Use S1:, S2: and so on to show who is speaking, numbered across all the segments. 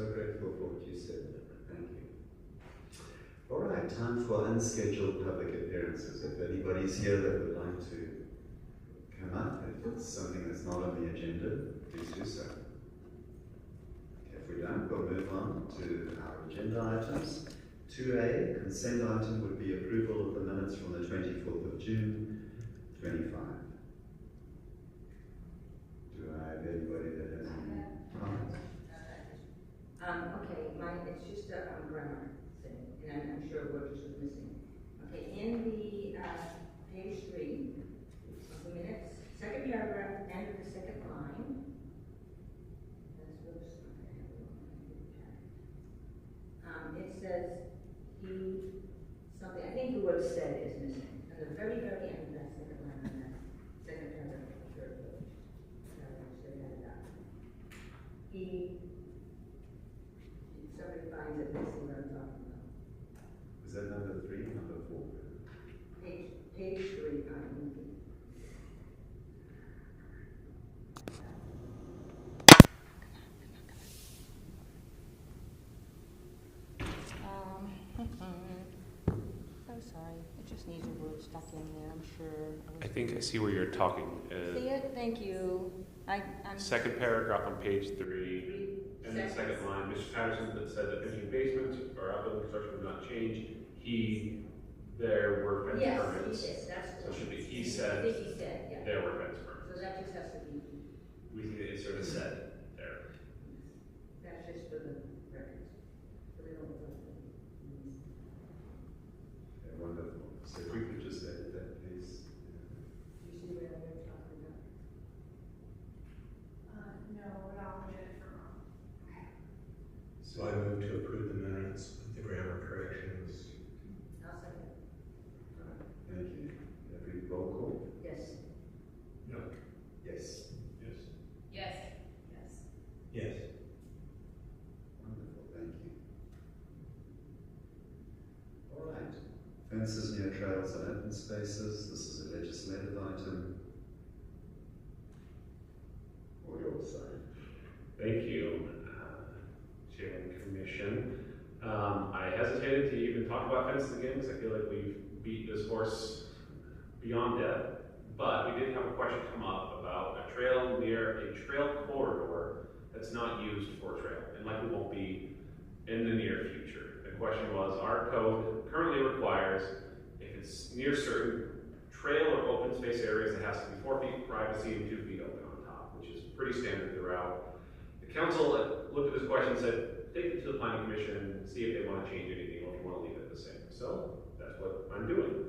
S1: so grateful for what you said. Thank you. All right, time for unscheduled public appearances. If anybody's here that would like to come up, if it's something that's not on the agenda, please do so. Okay, if we don't, we'll move on to our agenda items. 2A, consent item would be approval of the minutes from the 24th of June, 25. Do I have anybody that has any comments?
S2: Okay, it's just a grammar thing, and I'm sure a word was missing. Okay, in the page 3 of the minutes, second paragraph, end of the second line. It says something. I think the word "said" is missing. At the very, very end of that second line, in that second paragraph of the third page. Somebody finds it missing what I'm talking about.
S1: Is that number 3, number 4?
S2: Page 3, I'm sorry, it just needs a word stuck in there, I'm sure.
S3: I think I see where you're talking.
S2: See it? Thank you. I'm
S3: Second paragraph on page 3. And the second line, Mr. Patterson that said that finishing basement or outbuilding construction would not change. There were fence permits.
S2: Yes, he did. That's
S3: So it should be he
S2: I
S3: said,
S2: think he said, yeah.
S3: there were fence permits.
S2: So that just has to be,
S3: We think it sort of said there.
S2: that's just for the records. So they don't look
S1: Yeah, wonderful. So if we could just edit that, please.
S2: You see what I'm talking about?
S4: No, but I'll get it from Ron.
S5: So I move to approve the minutes with the grammar corrections.
S2: I'll second.
S1: Thank you. Every roll call?
S2: Yes.
S5: No.
S1: Yes.
S5: Yes.
S4: Yes. Yes.
S5: Yes.
S1: Wonderful, thank you. All right. Fences near trails and open spaces. This is a legislative item. Or your side.
S3: Thank you, Chair and Commission. I hesitated to even talk about fences again because I feel like we've beat this horse beyond death. But we did have a question come up about a trail near a trail corridor that's not used for trail and likely won't be in the near future. The question was, our code currently requires if it's near certain trail or open space areas, it has to be 4 feet privacy and 2 feet open on top, which is pretty standard throughout. The council looked at this question and said, take it to the planning commission and see if they want to change anything or if you want to leave it the same. So that's what I'm doing.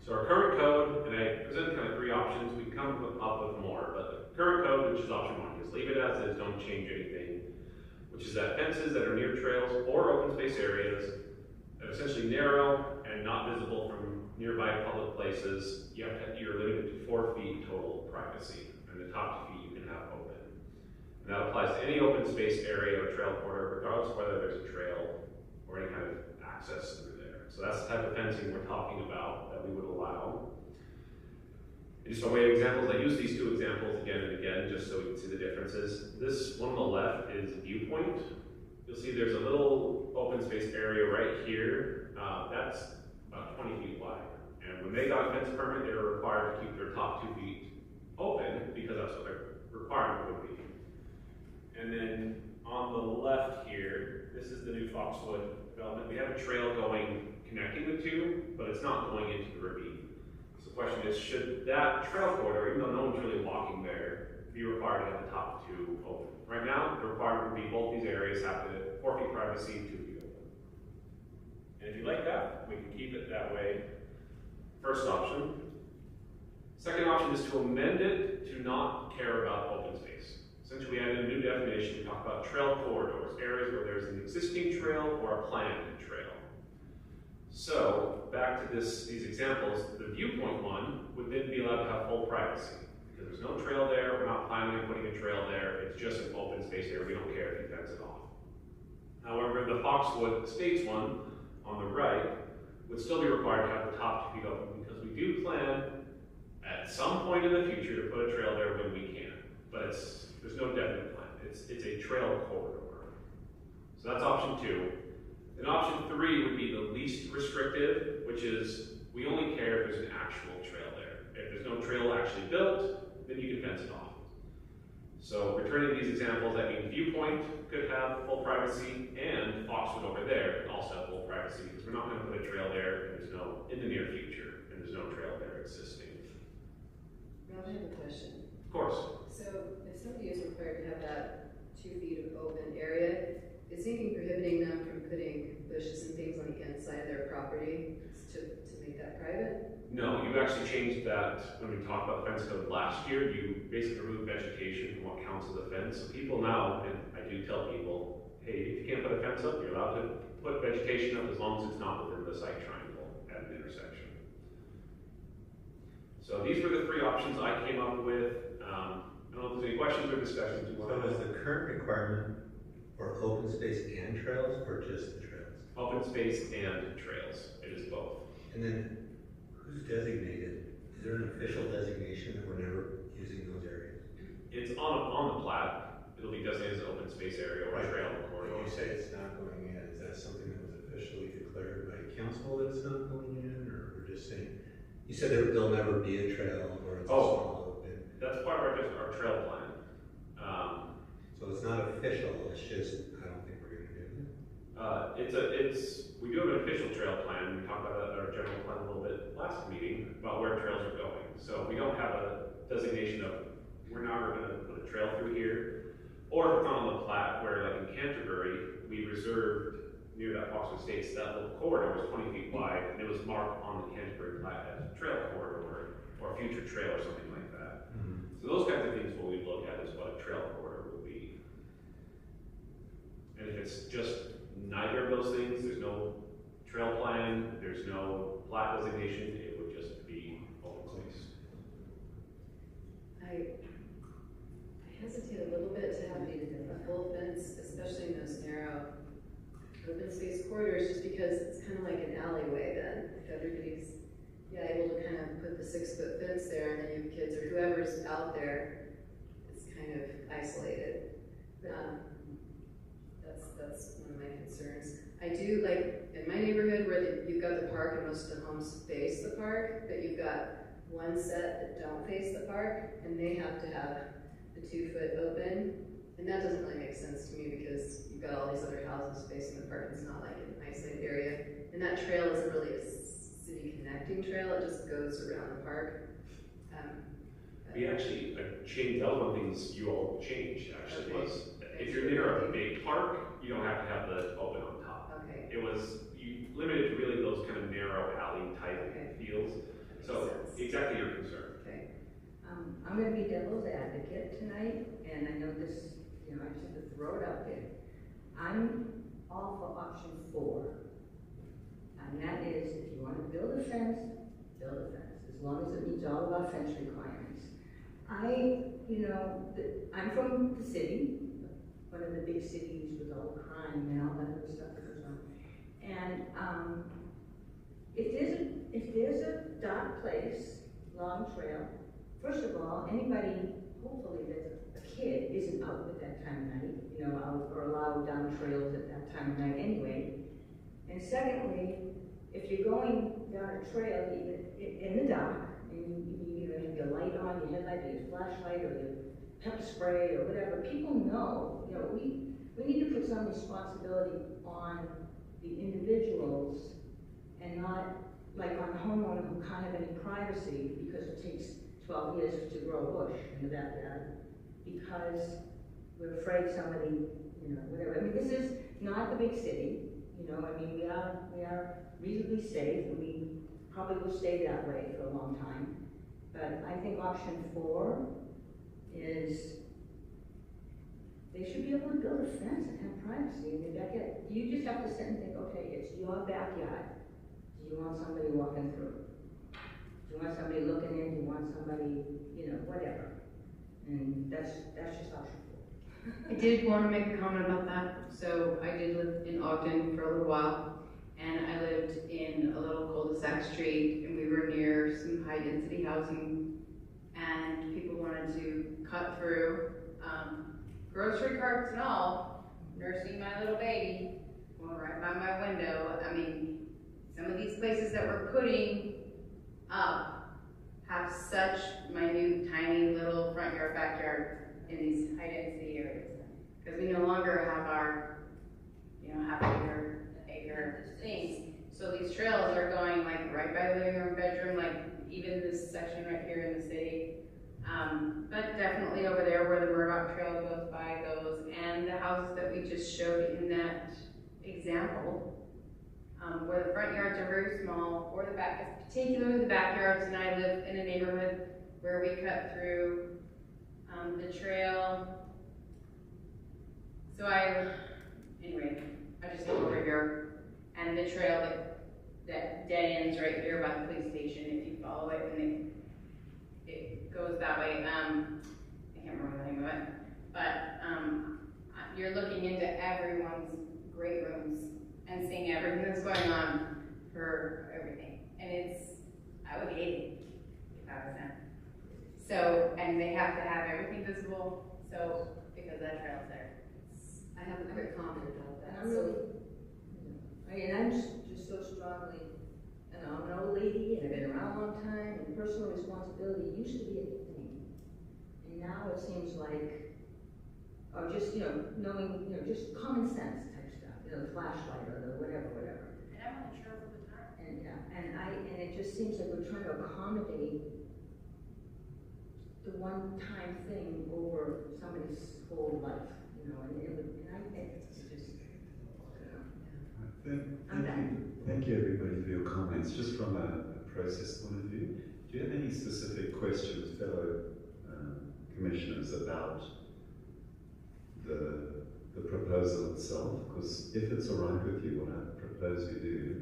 S3: So our current code, and I present kind of 3 options, we can come up with more, but the current code, which is option 1, is leave it as is, don't change anything, which is that fences that are near trails or open space areas that are essentially narrow and not visible from nearby public places, you're limited to 4 feet total privacy, and the top 2 feet you can have open. And that applies to any open space area or trail corridor, regardless of whether there's a trail or any kind of access through there. So that's the type of fencing we're talking about that we would allow. And just by way of examples, I use these 2 examples again and again just so we can see the differences. This one on the left is Viewpoint. You'll see there's a little open space area right here. That's about 20 feet wide. And when they got a fence permit, they were required to keep their top 2 feet open because that's what their requirement would be. And then on the left here, this is the new Foxwood development. We have a trail going connecting the 2, but it's not going into the ravine. So the question is, should that trail corridor, even though no one's really walking there, be required to have the top 2 open? Right now, the requirement would be both these areas have to 4 feet privacy, 2 feet open. And if you like that, we can keep it that way. First option. Second option is to amend it to not care about open space. Essentially, we added a new definition. We talk about trail corridors, areas where there's an existing trail or a planned trail. So, back to these examples, the Viewpoint one would then be allowed to have full privacy. Because there's no trail there, we're not planning on putting a trail there, it's just an open space area, we don't care if you fence it off. However, the Foxwood Estates one, on the right, would still be required to have the top 2 feet open because we do plan at some point in the future to put a trail there when we can. But there's no definite plan. It's a trail corridor. So that's option 2. And option 3 would be the least restrictive, which is we only care if there's an actual trail there. If there's no trail actually built, then you can fence it off. So returning these examples, I mean Viewpoint could have full privacy, and Foxwood over there could also have full privacy, because we're not going to put a trail there, and there's no, in the near future, and there's no trail there existing.
S6: Rob, I have a question.
S3: Of course.
S6: So if somebody is required to have that 2 feet of open area, is thinking prohibiting them from putting bushes and things on the inside of their property to make that private?
S3: No, you actually changed that when we talked about the fence code last year. You basically removed vegetation from what counts as a fence. So people now, and I do tell people, hey, if you can't put a fence up, you're allowed to put vegetation up as long as it's not within the site triangle at an intersection. So these were the 3 options I came up with. I don't know if there's any questions or discussions you want
S5: So
S3: to
S5: is the current requirement for open space and trails, or just the trails?
S3: Open space and trails. It is both.
S5: And then, who's designated? Is there an official designation that we're never using those areas?
S3: It's on the plat. It'll be designated as an open space area or a trail corridor.
S5: When you say it's not going in, is that something that was officially declared by council that it's not going in, or we're just saying, you said there'll never be a trail, or it's a small open?
S3: That's part of our trail plan.
S5: So it's not official, it's just, I don't think we're gonna do it.
S3: We do have an official trail plan. We talked about that in our general plan a little bit last meeting about where trails are going. So we don't have a designation of, we're not going to put a trail through here. Or if it's not on the plat, where like in Canterbury, we reserved near that Foxwood Estates, that little corridor was 20 feet wide, and it was marked on the Canterbury plat as a trail corridor or a future trail or something like that. So those kinds of things what we look at is what a trail corridor will be. And if it's just neither of those things, there's no trail plan, there's no plat designation, it would just be open space.
S6: I hesitate a little bit to have a full fence, especially in those narrow open space corridors, just because it's kind of like an alleyway then. If everybody's able to kind of put the 6-foot fence there, and then you have kids or whoever's out there, it's kind of isolated. That's one of my concerns. I do like in my neighborhood where you've got the park and most of the homes face the park, but you've got one set that don't face the park, and they have to have the 2-foot open, and that doesn't really make sense to me because you've got all these other houses facing the park. It's not like an isolated area, and that trail isn't really a city connecting trail. It just goes around the park.
S3: We actually changed, that was one of the things you all changed actually,
S6: Okay.
S3: was if you're near a big park, you don't have to have the open on top.
S6: Okay.
S3: It was, you limited to really those kind of narrow alley type
S6: Okay.
S3: fields.
S6: That
S3: So
S6: makes sense.
S3: exactly your concern.
S6: Okay.
S2: I'm gonna be devil's advocate tonight, and I know this, I just have to throw it out there. I'm all for option 4. And that is, if you wanna build a fence, as long as it meets all of our fence requirements. I'm from the city, one of the big cities with all the crime and all that other stuff that goes on. And, if there's a dark place, long trail, first of all, anybody, hopefully that's a kid, isn't out at that time of night, out or allowed down trails at that time of night anyway. And secondly, if you're going down a trail in the dark, and you have your light on, your headlight, or your flashlight, or your pepper spray, or whatever, people know, we need to put some responsibility on the individuals and not like on a homeowner who can't have any privacy because it takes 12 years to grow a bush in the backyard because we're afraid somebody, whatever. I mean, this is not the big city, we are reasonably safe, and we probably will stay that way for a long time. But I think option 4 is they should be able to build a fence and have privacy in your backyard. You just have to sit and think, okay, it's your backyard. Do you want somebody walking through? Do you want somebody looking in? Do you want somebody, whatever? And that's just option 4.
S7: I did want to make a comment about that. So I did live in Ogden for a little while, and I lived in a little cul-de-sac street, and we were near some high-density housing, and people wanted to cut through grocery carts and all, nursing my little baby, going right by my window. I mean, some of these places that we're putting up have such minute, tiny little front yard, backyard in these high density areas. Because we no longer have our, half acre things. So these trails are going like right by the living room, bedroom, like even this section right here in the city. But definitely over there where the Murdoch Trail goes by goes, and the houses that we just showed in that example, where the front yards are very small, or the back, particularly the backyards, and I live in a neighborhood where we cut through the trail. So anyway, I just live over here, and the trail that dead ends right here by the police station, if you follow it, and it goes that way. I can't remember the name of it, but you're looking into everyone's great rooms and seeing everything that's going on for everything. And I would hate it if I was them. So, and they have to have everything visible, so, because that trail's there.
S6: I have a quick comment about that.
S2: I'm I'm just so strongly, I'm an old lady, and I've been around a long time, and personal responsibility used to be a thing. And now it seems like, just, knowing, just common sense type stuff, the flashlight or the whatever.
S4: And I'm not sure of the time.
S2: And it just seems like we're trying to accommodate the one-time thing over somebody's whole life, and I think it's just,
S1: Thank you everybody for your comments. Just from a process point of view, do you have any specific questions, fellow commissioners, about the proposal itself? Because if it's all right with you, what I propose we do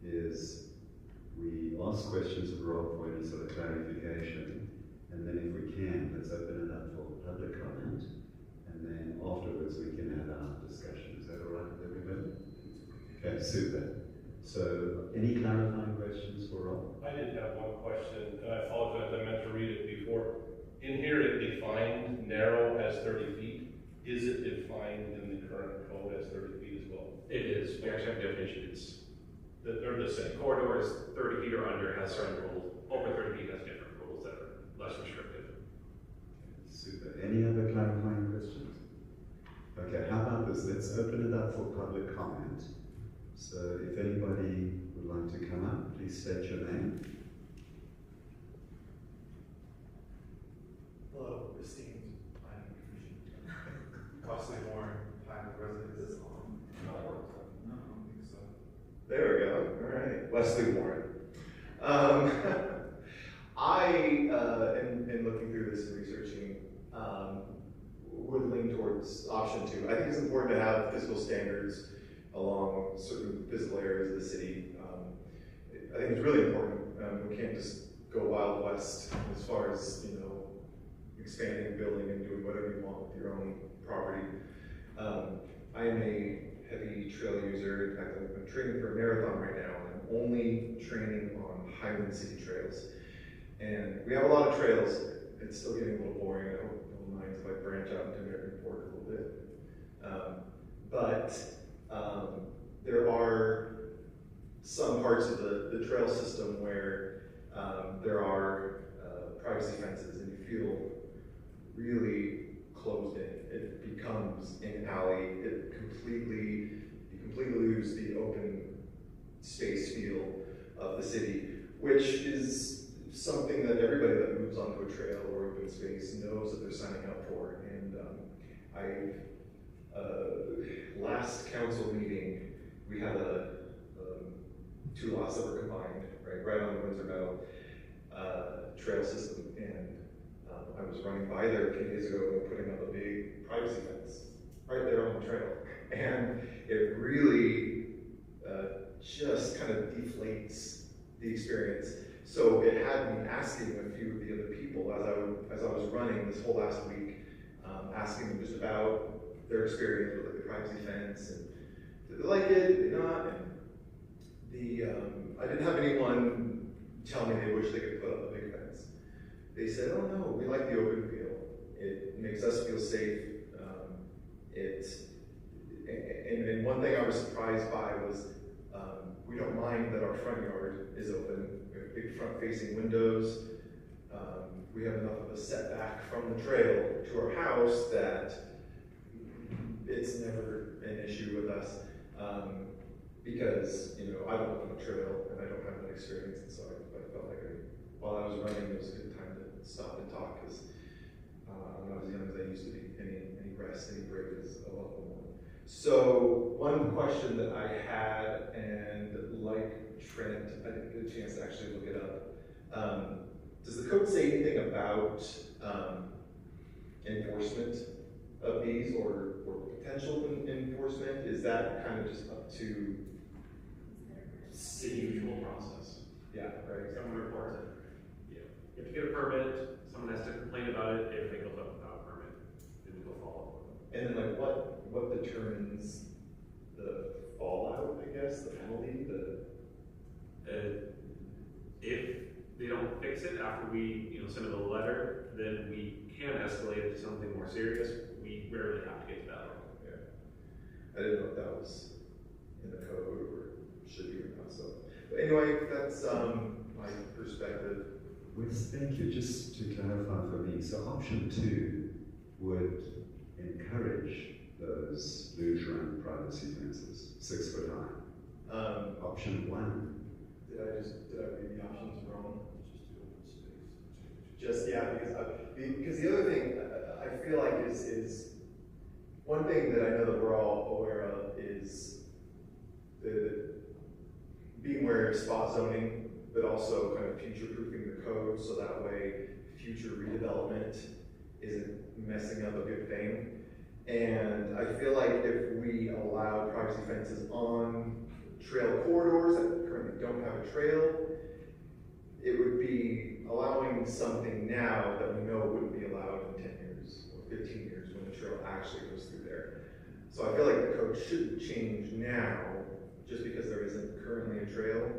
S1: is we ask questions of Rob for any sort of clarification, and then if we can, let's open it up for public comment, and then afterwards we can have our discussion. Is that all right with everybody? Okay, super. So, any clarifying questions for Rob?
S8: I did have one question, and I apologize, I meant to read it before. In here, it defined narrow as 30 feet. Is it defined in the current code as 30 feet as well?
S3: It is. We actually have a definition.
S8: They're the same.
S3: Corridor is 30 feet or under has certain rules. Over 30 feet has different rules that are less restrictive.
S1: Super. Any other clarifying questions? Okay, how about this? Let's open it up for public comment. So if anybody would like to come up, please state your name.
S9: Hello, esteemed planning commission. Costly Warren, planning residents. No, I don't think so. There we go. All right, Leslie Warren. I, in looking through this and researching, would lean towards option 2. I think it's important to have physical standards along certain physical areas of the city. I think it's really important. We can't just go Wild West as far as, expanding, building, and doing whatever you want with your own property. I am a heavy trail user. In fact, I'm training for a marathon right now, and I'm only training on Highland City trails. And we have a lot of trails. It's still getting a little boring. I don't mind if I branch out into American Fork a little bit. There are some parts of the trail system where there are privacy fences, and you feel really closed in. It becomes an alley. You completely lose the open space feel of the city, which is something that everybody that moves onto a trail or open space knows that they're signing up for. And last council meeting, we had two lots that were combined, right on the Windsor Meadow trail system, and I was running by there a few days ago and putting up a big privacy fence right there on the trail, and it really just kind of deflates the experience. So it had me asking a few of the other people as I was running this whole last week, asking them just about their experience with the privacy fence, and did they like it, did they not? And I didn't have anyone tell me they wish they could put up a big fence. They said, oh no, we like the open feel. It makes us feel safe. And one thing I was surprised by was, we don't mind that our front yard is open. We have big front-facing windows. We have enough of a setback from the trail to our house that it's never an issue with us. Because, you know, I don't live on the trail and I don't have that experience, and so I felt like while I was running, it was a good time to stop and talk, because I'm not as young as I used to be. Any rest, any break is a welcome one. So one question that I had, and like Trent, I didn't get a chance to actually look it up. Does the code say anything about enforcement of these, or potential enforcement? Is that kind of just up to
S3: City usual process.
S9: Yeah, right.
S3: Someone reports it. Yeah. If you get a permit, someone has to complain about it. If it goes up without a permit, then we go follow up.
S9: And then like what determines the fallout, I guess, the penalty,
S3: If they don't fix it after we, send them a letter, then we can escalate it to something more serious. We rarely have to get to that level.
S9: Yeah. I didn't know if that was in the code or should be or not. So, but anyway, that's my perspective.
S1: Wes, thank you. Just to clarify for me, so option 2 would encourage those luge run privacy fences, 6 foot high. Option 1.
S9: Did I read the options wrong? Just because the other thing I feel like is one thing that I know that we're all aware of is the being aware of spot zoning, but also kind of future-proofing the code so that way future redevelopment isn't messing up a good thing. And I feel like if we allow privacy fences on trail corridors that currently don't have a trail, it would be allowing something now that we know wouldn't be allowed in 10 years or 15 years when the trail actually goes through there. So I feel like the code shouldn't change now just because there isn't currently a trail.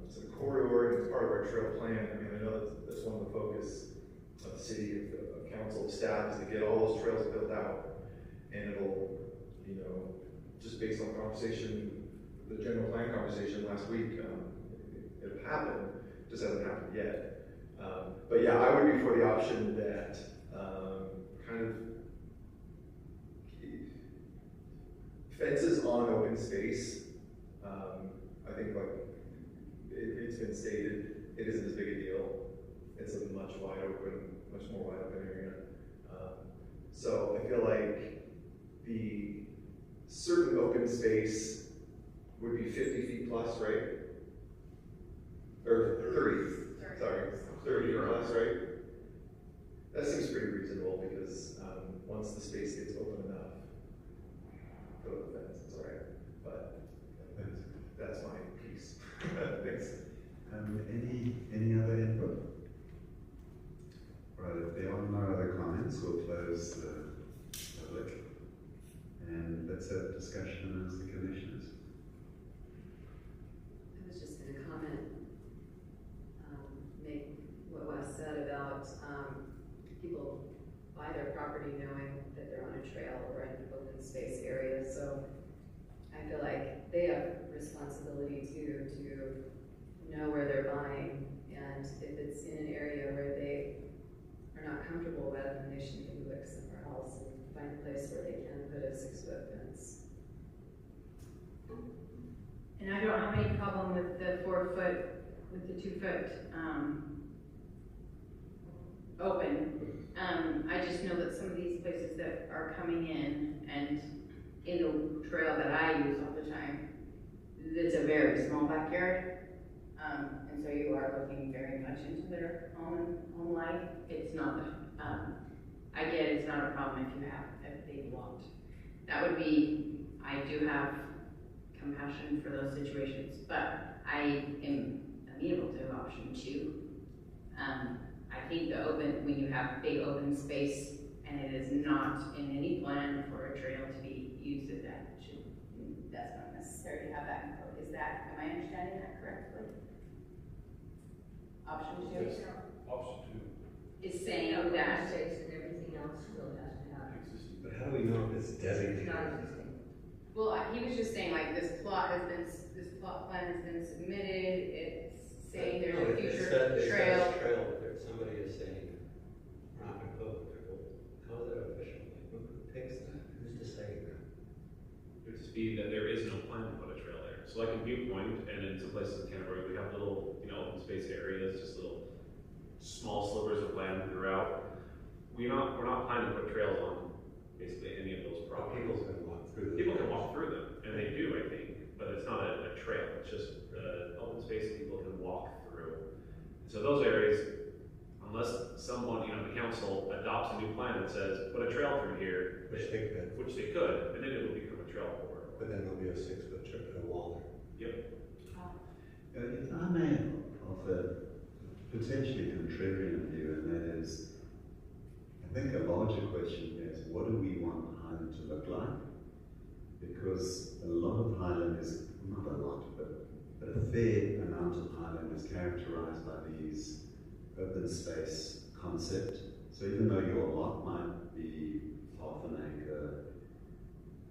S9: It's a corridor and it's part of our trail plan. I mean, I know that's one of the focus of the city, of council, of staff, is to get all those trails built out. And it'll, just based on conversation, the general plan conversation last week, it'll happen, just hasn't happened yet. But yeah, I would be for the option that kind of fences on open space. I think like it's been stated, it isn't as big a deal. It's a much more wide open area. So I feel like the certain open space would be 50 feet plus, right? Or 30, sorry, 30 or plus, right? That seems pretty reasonable because once the space gets open enough, put up a fence, it's all right. But that's my piece. Thanks.
S1: Any other input? Right, if there are no other comments, we'll close the public. And let's have discussion as the commissioners.
S6: I was just going to comment, make what Wes said about people buy their property knowing that they're on a trail or an open space area. So I feel like they have responsibility too to know where they're buying, and if it's in an area where they are not comfortable with, then they should maybe look somewhere else and find a place where they can put a 6-foot fence.
S7: And I don't have any problem with the 4-foot, with the 2-foot, open. I just know that some of these places that are coming in and in the trail that I use all the time, it's a very small backyard. And so you are looking very much into their own life. It's not, I get it's not a problem if you have a big lot. That would be, I do have compassion for those situations, but I am amenable to option 2. I think the open, when you have big open space and it is not in any plan for a trail to be used as that, that's not necessary to have that in code. Is that, am I understanding that correctly? Option 2?
S8: Yes. Option
S7: Is saying
S2: Open
S7: that.
S2: space and everything else still has to have.
S5: But how do we know if it's
S2: It's
S5: designated?
S2: not existing.
S7: Well, he was just saying, like, this plot plan has been submitted, it's saying there's a future
S5: It
S7: trail.
S5: says trail, but somebody is saying, we're not gonna put a trail. How is that official? Who takes that? Who's deciding that?
S3: It would just be that there is no plan to put a trail there. So like in Viewpoint and in some places in Canterbury, we have little, open space areas, just little small slivers of land throughout. We're not planning to put trails on basically any of those
S5: But
S3: properties.
S5: people can walk through them.
S3: People can walk through them, and they do, I think, but it's not a trail, it's just open space that people can walk through. So those areas, unless someone, the council adopts a new plan that says, put a trail through here,
S5: Which they could,
S3: which they could, and then it would become a trail corridor.
S5: but then there'll be a 6-foot strip and a wall there.
S1: If I may offer potentially contrarian view, and that is, I think a larger question is, what do we want Highland to look like? Because a lot of Highland is, not a lot, but a fair amount of Highland is characterized by these open space concept. So even though your lot might be half an acre,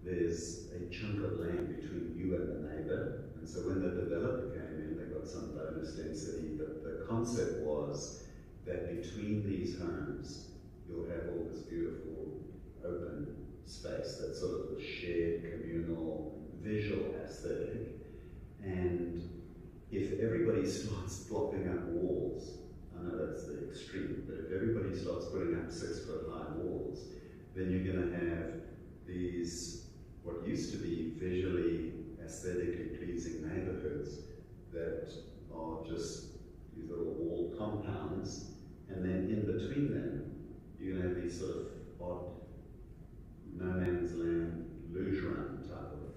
S1: there's a chunk of land between you and the neighbor. And so when the developer came in, they got some bonus density, but the concept was that between these homes, you'll have all this beautiful open space that's sort of the shared communal visual aesthetic. And if everybody starts blocking up walls, I know that's the extreme, but if everybody starts putting up 6-foot high walls, then you're going to have these, what used to be visually, aesthetically pleasing neighborhoods that are just these little walled compounds, and then in between them, you're going to have these sort of odd, no man's land, luge run type of,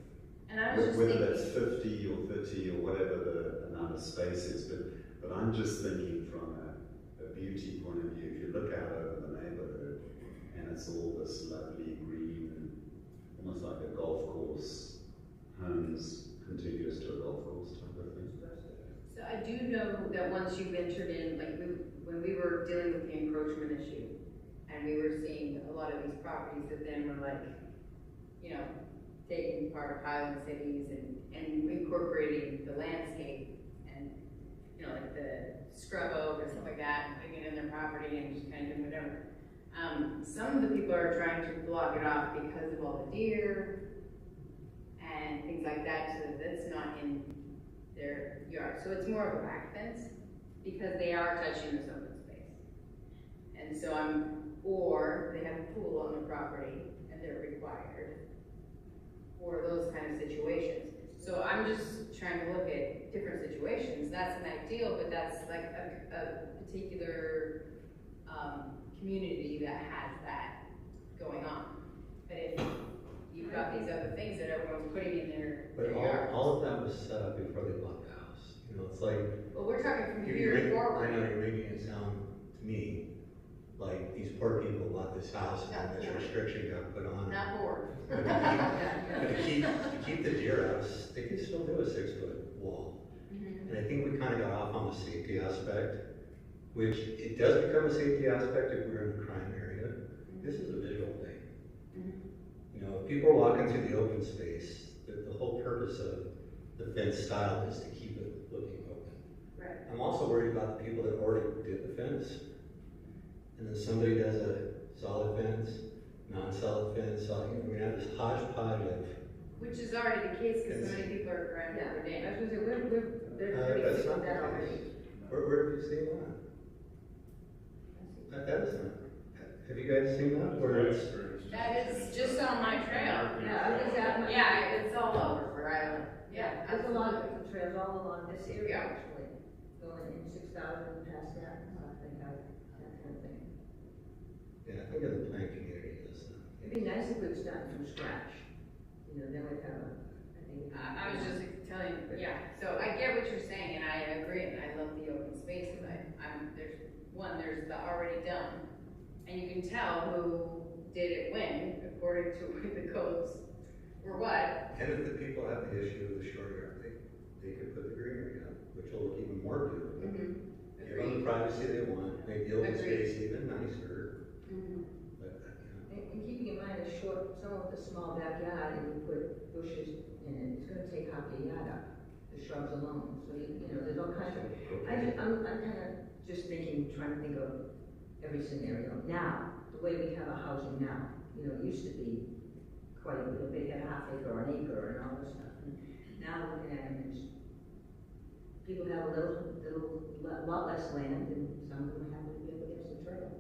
S7: And I was just
S1: whether
S7: thinking,
S1: that's 50 or 30 or whatever the amount of space is, but I'm just thinking from a beauty point of view. If you look out over the neighborhood and it's all this lovely green, almost like a golf course, homes contiguous to a golf course type of thing.
S7: so I do know that once you've entered in, like, when we were dealing with the encroachment issue, and we were seeing a lot of these properties that then were like, taking part of Highland cities and incorporating the landscape and, like the scrub oak and stuff like that, and putting it in their property and just kind of doing whatever. Some of the people are trying to block it off because of all the deer and things like that, so that that's not in their yard. So it's more of a back fence because they are touching this open space. And so or they have a pool on the property and they're required, or those kind of situations. So I'm just trying to look at different situations. That's an ideal, but that's like a particular community that has that going on. But if you've got these other things that everyone's putting in their
S5: But
S7: yards.
S5: all of that was set up before they bought the house. It's like,
S7: Well, we're talking from
S5: You're
S7: here
S5: making-
S7: forward.
S5: I know you're making it sound to me like these poor people bought this house and then this restriction got put on.
S7: Not forward.
S5: But to keep the deer out, they can still do a 6-foot wall.
S7: Mhm.
S5: And I think we kind of got off on the safety aspect, which it does become a safety aspect if we're in a crime area. This is a visual thing. If people are walking through the open space, the whole purpose of the fence style is to keep it looking open.
S7: Right.
S5: I'm also worried about the people that already did the fence. And then somebody does a solid fence, non-solid fence, solid, we have this hodgepodge of,
S7: Which is already the case because so many people are around
S2: Yeah,
S7: every day.
S2: I was gonna say, there's
S5: that's
S2: videos
S5: not
S2: of that
S5: the
S2: already.
S5: case. Where have you seen that? That is not, have you guys seen that? Where it's,
S7: That is just on my trail.
S2: Yeah, I was at
S7: Yeah, it's all over where I live.
S2: Yeah, there's a lot of different trails all along this area,
S7: Yeah.
S2: actually, going in 6,000 and past that, I think that kind of thing.
S5: yeah, I think in the plant community is,
S2: It'd be nice if we'd start from scratch, then we'd have I think.
S7: I was just telling, yeah, so I get what you're saying and I agree and I love the open spaces. There's the already done. And you can tell who did it when, according to the codes, or what.
S5: and if the people have the issue of the short yard, they could put the greenery up, which will look even more beautiful. Give them the privacy they want, make the open
S7: Agreed.
S5: space even nicer,
S7: Mhm.
S5: but,
S2: and keeping in mind the short, someone with a small backyard and you put bushes in it, it's gonna take half your yard up, the shrubs alone, so you know, there's all kinds of, I'm kind of just trying to think of every scenario. Now, the way we have our housing now, you know, it used to be quite a bit, they had a half acre or an acre and all this stuff. And now looking at them, people have a lot less land, and some of them have to be up against the trail.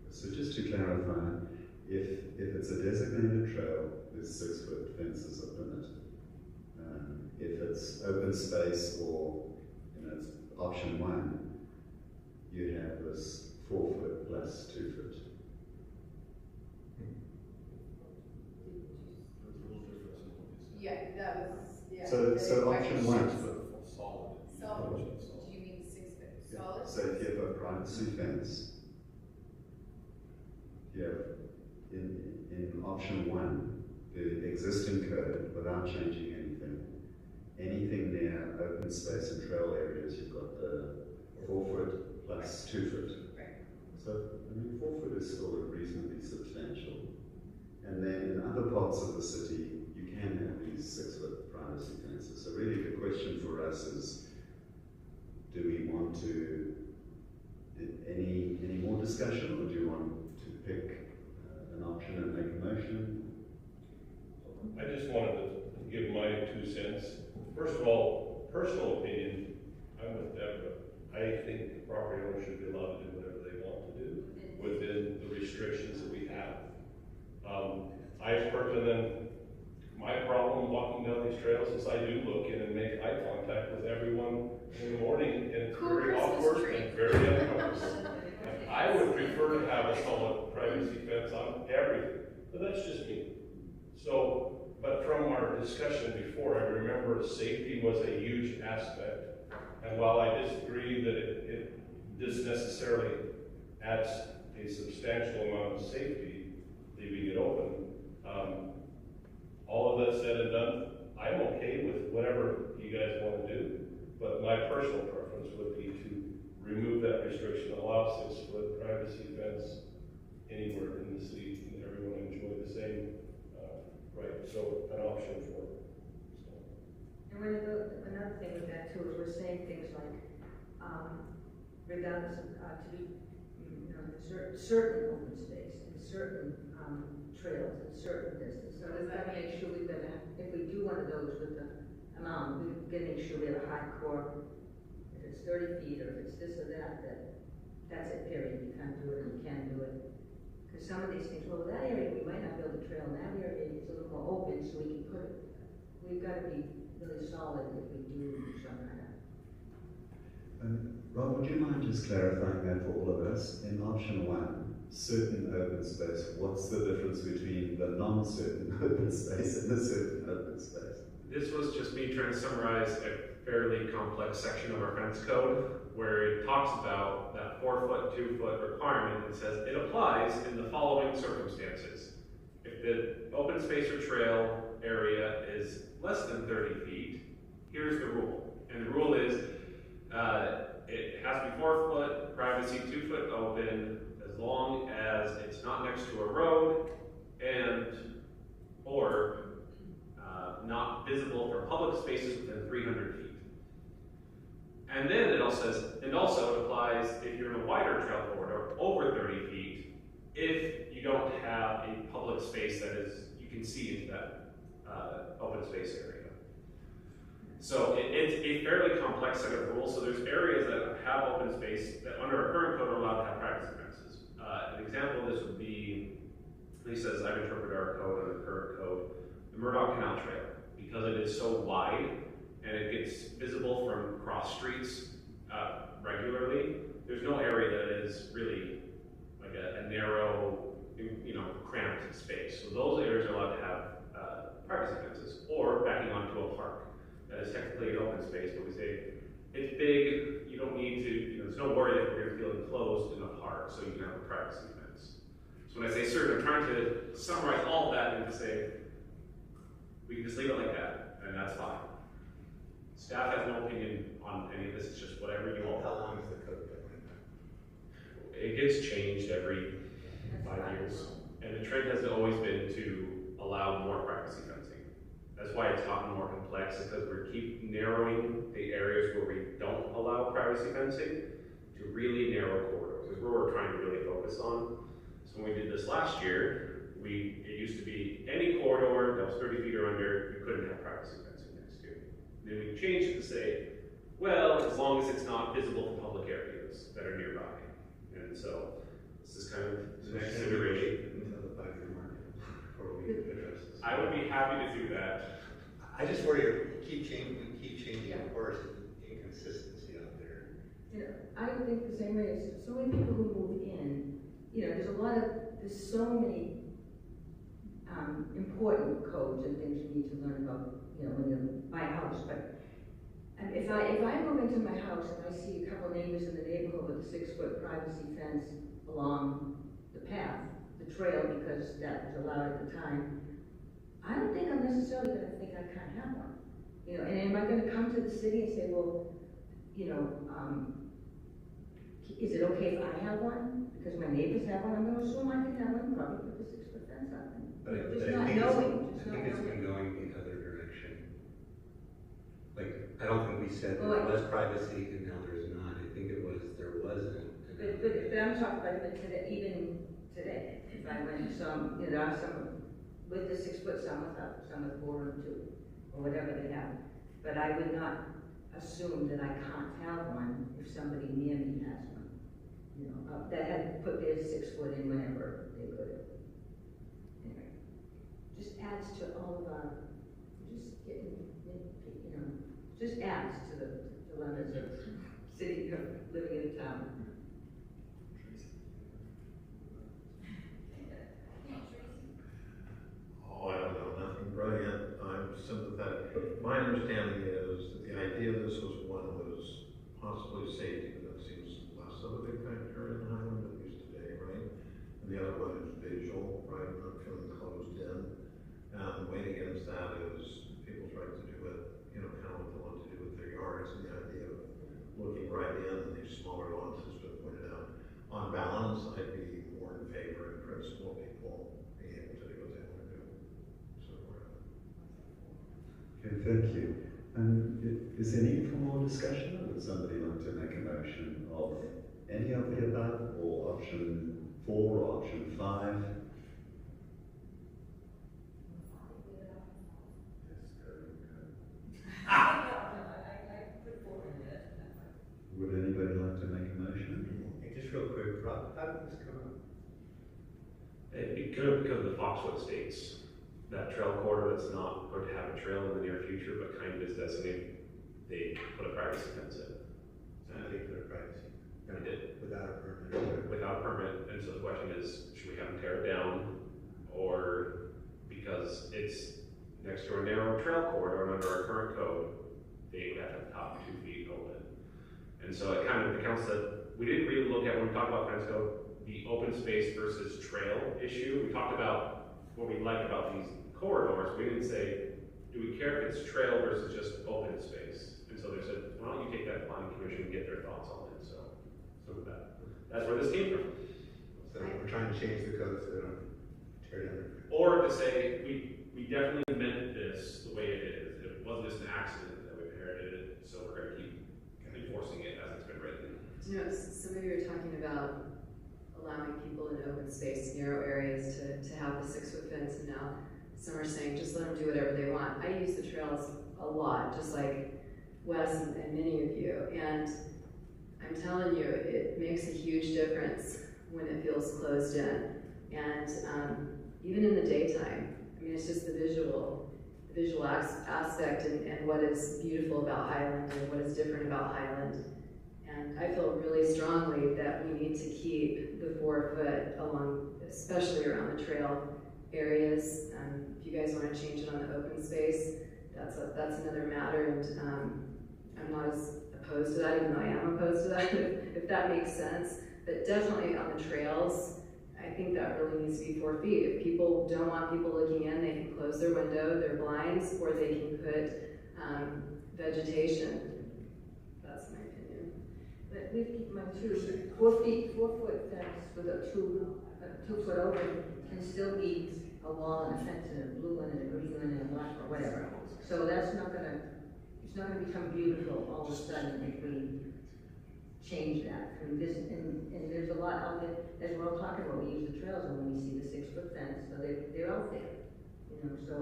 S1: So just to clarify, if it's a designated trail, there's 6-foot fences up in it. If it's open space or, you know, it's option 1, you have this 4-foot plus 2-foot.
S6: Yeah, that was, yeah.
S1: So option 1.
S6: Solid, do you mean 6 foot solid?
S1: So if you have a privacy fence, you have in option 1, the existing code, without changing anything near open space and trail areas, you've got the 4-foot plus 2-foot.
S6: Right.
S1: So, I mean, 4-foot is still reasonably substantial. And then in other parts of the city, you can have these 6-foot privacy fences. So really the question for us is, do we want to, any more discussion, or do you want to pick an option and make a motion?
S8: I just wanted to give my 2 cents. First of all, personal opinion, I'm with Deborah. I think the property owners should be allowed to do whatever they want to do within the restrictions that we have. I personally, my problem walking down these trails is I do look in and make eye contact with everyone in the morning, and it's
S6: Cool
S8: very
S6: Christmas
S8: awkward
S6: tree.
S8: and very uncomfortable. I would prefer to have a solid privacy fence on everything, but that's just me. So, but from our discussion before, I remember safety was a huge aspect. And while I disagree that this necessarily adds a substantial amount of safety, leaving it open, all of that said and done, I'm okay with whatever you guys want to do. But my personal preference would be to remove that restriction, allow 6-foot privacy fence anywhere in the city, and everyone enjoy the same right, so an option for it.
S2: And another thing with that too is we're saying things like, regardless of, to be, you know, certain open space and certain trails and certain distance. So we've got to make sure we've got to, if we do one of those with the amount, we've got to make sure we have a hardcore, if it's 30 feet or if it's this or that, that's it, period. You can't do it and you can do it. Because some of these things, well, that area, we might not build a trail, in that area it's a little more open, so we can put it, we've got to be really solid if we do some kind of.
S1: Rob, would you mind just clarifying that for all of us? In option 1, certain open space, what's the difference between the non-certain open space and the certain open space?
S3: This was just me trying to summarize a fairly complex section of our fence code where it talks about that 4-foot, 2-foot requirement. It says it applies in the following circumstances. If the open space or trail area is less than 30 feet, here's the rule. And the rule is it has to be 4-foot, privacy 2-foot open, as long as it's not next to a road and or not visible from public spaces within 300 feet. And then it also says, and also it applies if you're in a wider trail corridor over 30 feet, if you don't have a public space that is, you can see into that open space area. So it's a fairly complex set of rules. So there's areas that have open space that under our current code are allowed to have privacy fences. An example of this would be, at least as I've interpreted our code under the current code, the Murdoch Canal Trail. Because it is so wide and it gets visible from cross streets regularly, there's no area that is really like a narrow, you know, cramped space. So those areas are allowed to have privacy fences, or backing onto a park. That is technically an open space, but we say it's big, you don't need to, you know, there's no worry that we're going to feel enclosed in a park, so you can have a privacy fence. So when I say certain, I'm trying to summarize all of that and to say, we can just leave it like that, and that's fine. Staff has no opinion on any of this, it's just whatever you all.
S5: How long is the code going?
S3: It gets changed every 5 years. And the trend has always been to allow more privacy fencing. That's why it's gotten more complex, because we keep narrowing the areas where we don't allow privacy fencing to really narrow corridors. Is where we're trying to really focus on. So when we did this last year, it used to be any corridor that was 30 feet or under, you couldn't have privacy fencing next to. Then we changed it to say, well, as long as it's not visible to public areas that are nearby. And so this is kind of the next iteration.
S1: Until the 5-year mark, before we address this.
S3: I would be happy to do that.
S5: I just worry, we keep changing course, inconsistency out there.
S2: You know, I think the same way as so many people who move in, you know, there's so many important codes and things you need to learn about, you know, when you buy a house. But if I move into my house and I see a couple neighbors in the neighborhood with a 6-foot privacy fence along the path, the trail, because that was allowed at the time, I don't think I'm necessarily going to think I can't have one. You know, and am I going to come to the city and say, well, you know, is it okay if I have one? Because my neighbors have one, I'm going to assume I can have one, probably put the 6-foot fence up.
S5: But I
S2: Just
S5: think
S2: not
S5: it's-
S2: knowing.
S5: I think it's been going the other direction. Like, I don't think we said there
S2: Well,
S5: was privacy and now there's not. I think there wasn't.
S2: But I'm talking about even today. If I went to some, you know, some with the 6-foot, some without, some with 4 and 2, or whatever they have. But I would not assume that I can't have one if somebody near me has one. You know, that had put their 6-foot in whenever they could. Anyway, just adds to all of our, just getting, you know, just adds to the dilemmas of city, living in a town.
S10: Oh, I don't know, nothing brilliant, I'm sympathetic. My understanding is that the idea of this was one was possibly safety, but that seems less of a big factor in Highland at least today, right? And the other one is visual, right, not feeling closed in. And weighing against that is people's right to do it, you know, kind of what they want to do with their yards, and the idea of looking right in these smaller lots has been pointed out. On balance, I'd be more in favor in principle of people being able to do what they want to do. So,
S1: Okay, thank you. And is there need for more discussion, or would somebody like to make a motion of any of the above, or option 4 or option 5? Would anybody like to make a motion?
S5: Hey, just real quick, Rob, how did this come up?
S3: It could have because of the Foxwood Estates, that trail corridor that's not going to have a trail in the near future, but kind of is designated, they put a privacy fence in.
S5: I think they're privacy.
S3: They did.
S5: Without a permit.
S3: Without a permit, and so the question is, should we have them tear it down? Or because it's next to a narrow trail corridor and under our current code, they would have to have the top 2 feet open. And so it kind of, the council said, we didn't really look at, when we talked about fence code, the open space versus trail issue. We talked about what we like about these corridors. We didn't say, do we care if it's trail versus just open space? And so they said, why don't you take that to planning commission and get their thoughts on it? So that's where this came from.
S5: So we're trying to change the code so they don't tear down.
S3: Or to say, we definitely meant this the way it is. It wasn't just an accident that we inherited it, so we're going to keep enforcing it as it's been written.
S6: You know, some of you are talking about allowing people in open space, narrow areas to have the 6-foot fence, and now some are saying just let them do whatever they want. I use the trails a lot, just like Wes and many of you, and I'm telling you, it makes a huge difference when it feels closed in. And even in the daytime, I mean, it's just the visual aspect and what is beautiful about Highland and what is different about Highland. And I feel really strongly that we need to keep the 4 foot along, especially around the trail areas. If you guys want to change it on the open space, that's another matter. And I'm not as opposed to that, even though I am opposed to that, if that makes sense. But definitely on the trails, I think that really needs to be 4 feet. If people don't want people looking in, they can close their window, their blinds, or they can put vegetation. That's my opinion.
S2: But we keep my 4 foot fence with a 2 a 2 foot open can still be a wall and a fence and a blue one and a green one and a black or whatever. So that's not gonna, it's not gonna become beautiful all of a sudden if we change that. And there's a lot out there, as we're all talking about, we use the trails and when we see the 6 foot fence, so they're out there. You know, so,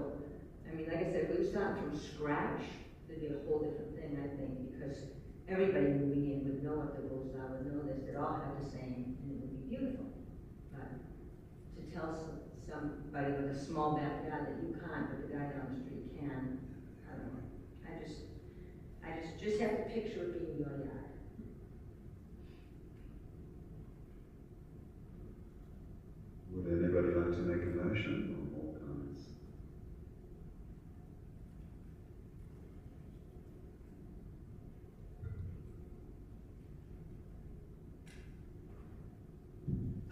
S2: I mean, like I said, if we start from scratch, it'd be a whole different thing, I think, because everybody moving in would know what the rules are, would know this, they'd all have the same, and it would be beautiful. But to tell somebody with a small backyard that you can't, but the guy down the street can, I don't know. I just have to picture it being your yard.
S1: Would anybody like to make a motion or more comments?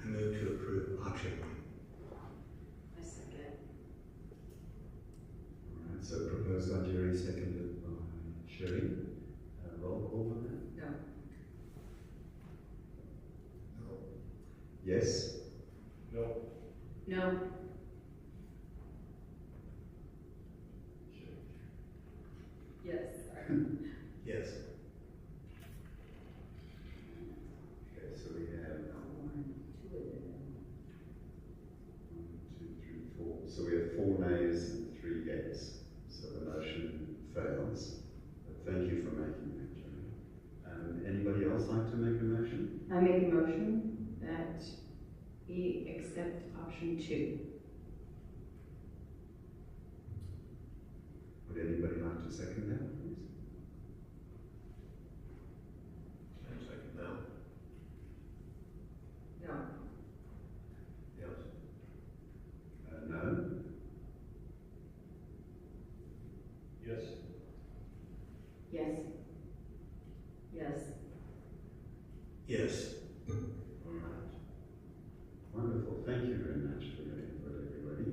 S5: I move to approve option 1.
S6: I second.
S1: All right, so proposed by Jerry, seconded by Sherry. Roll call on that?
S2: No.
S1: No. Yes?
S8: No.
S6: No. Yes.
S5: Yes.
S1: Okay, so we have 1, 2, 3, 4. So we have 4 nays and 3 yeas. So the motion fails. But thank you for making that, Jerry. Anybody else like to make a motion?
S7: I make a motion that we accept option 2.
S1: Would anybody like to second that, please?
S10: I second that.
S2: No.
S1: Yes. No?
S8: Yes.
S7: Yes.
S6: Yes.
S5: Yes.
S1: All right. Wonderful. Thank you very much for your input, everybody.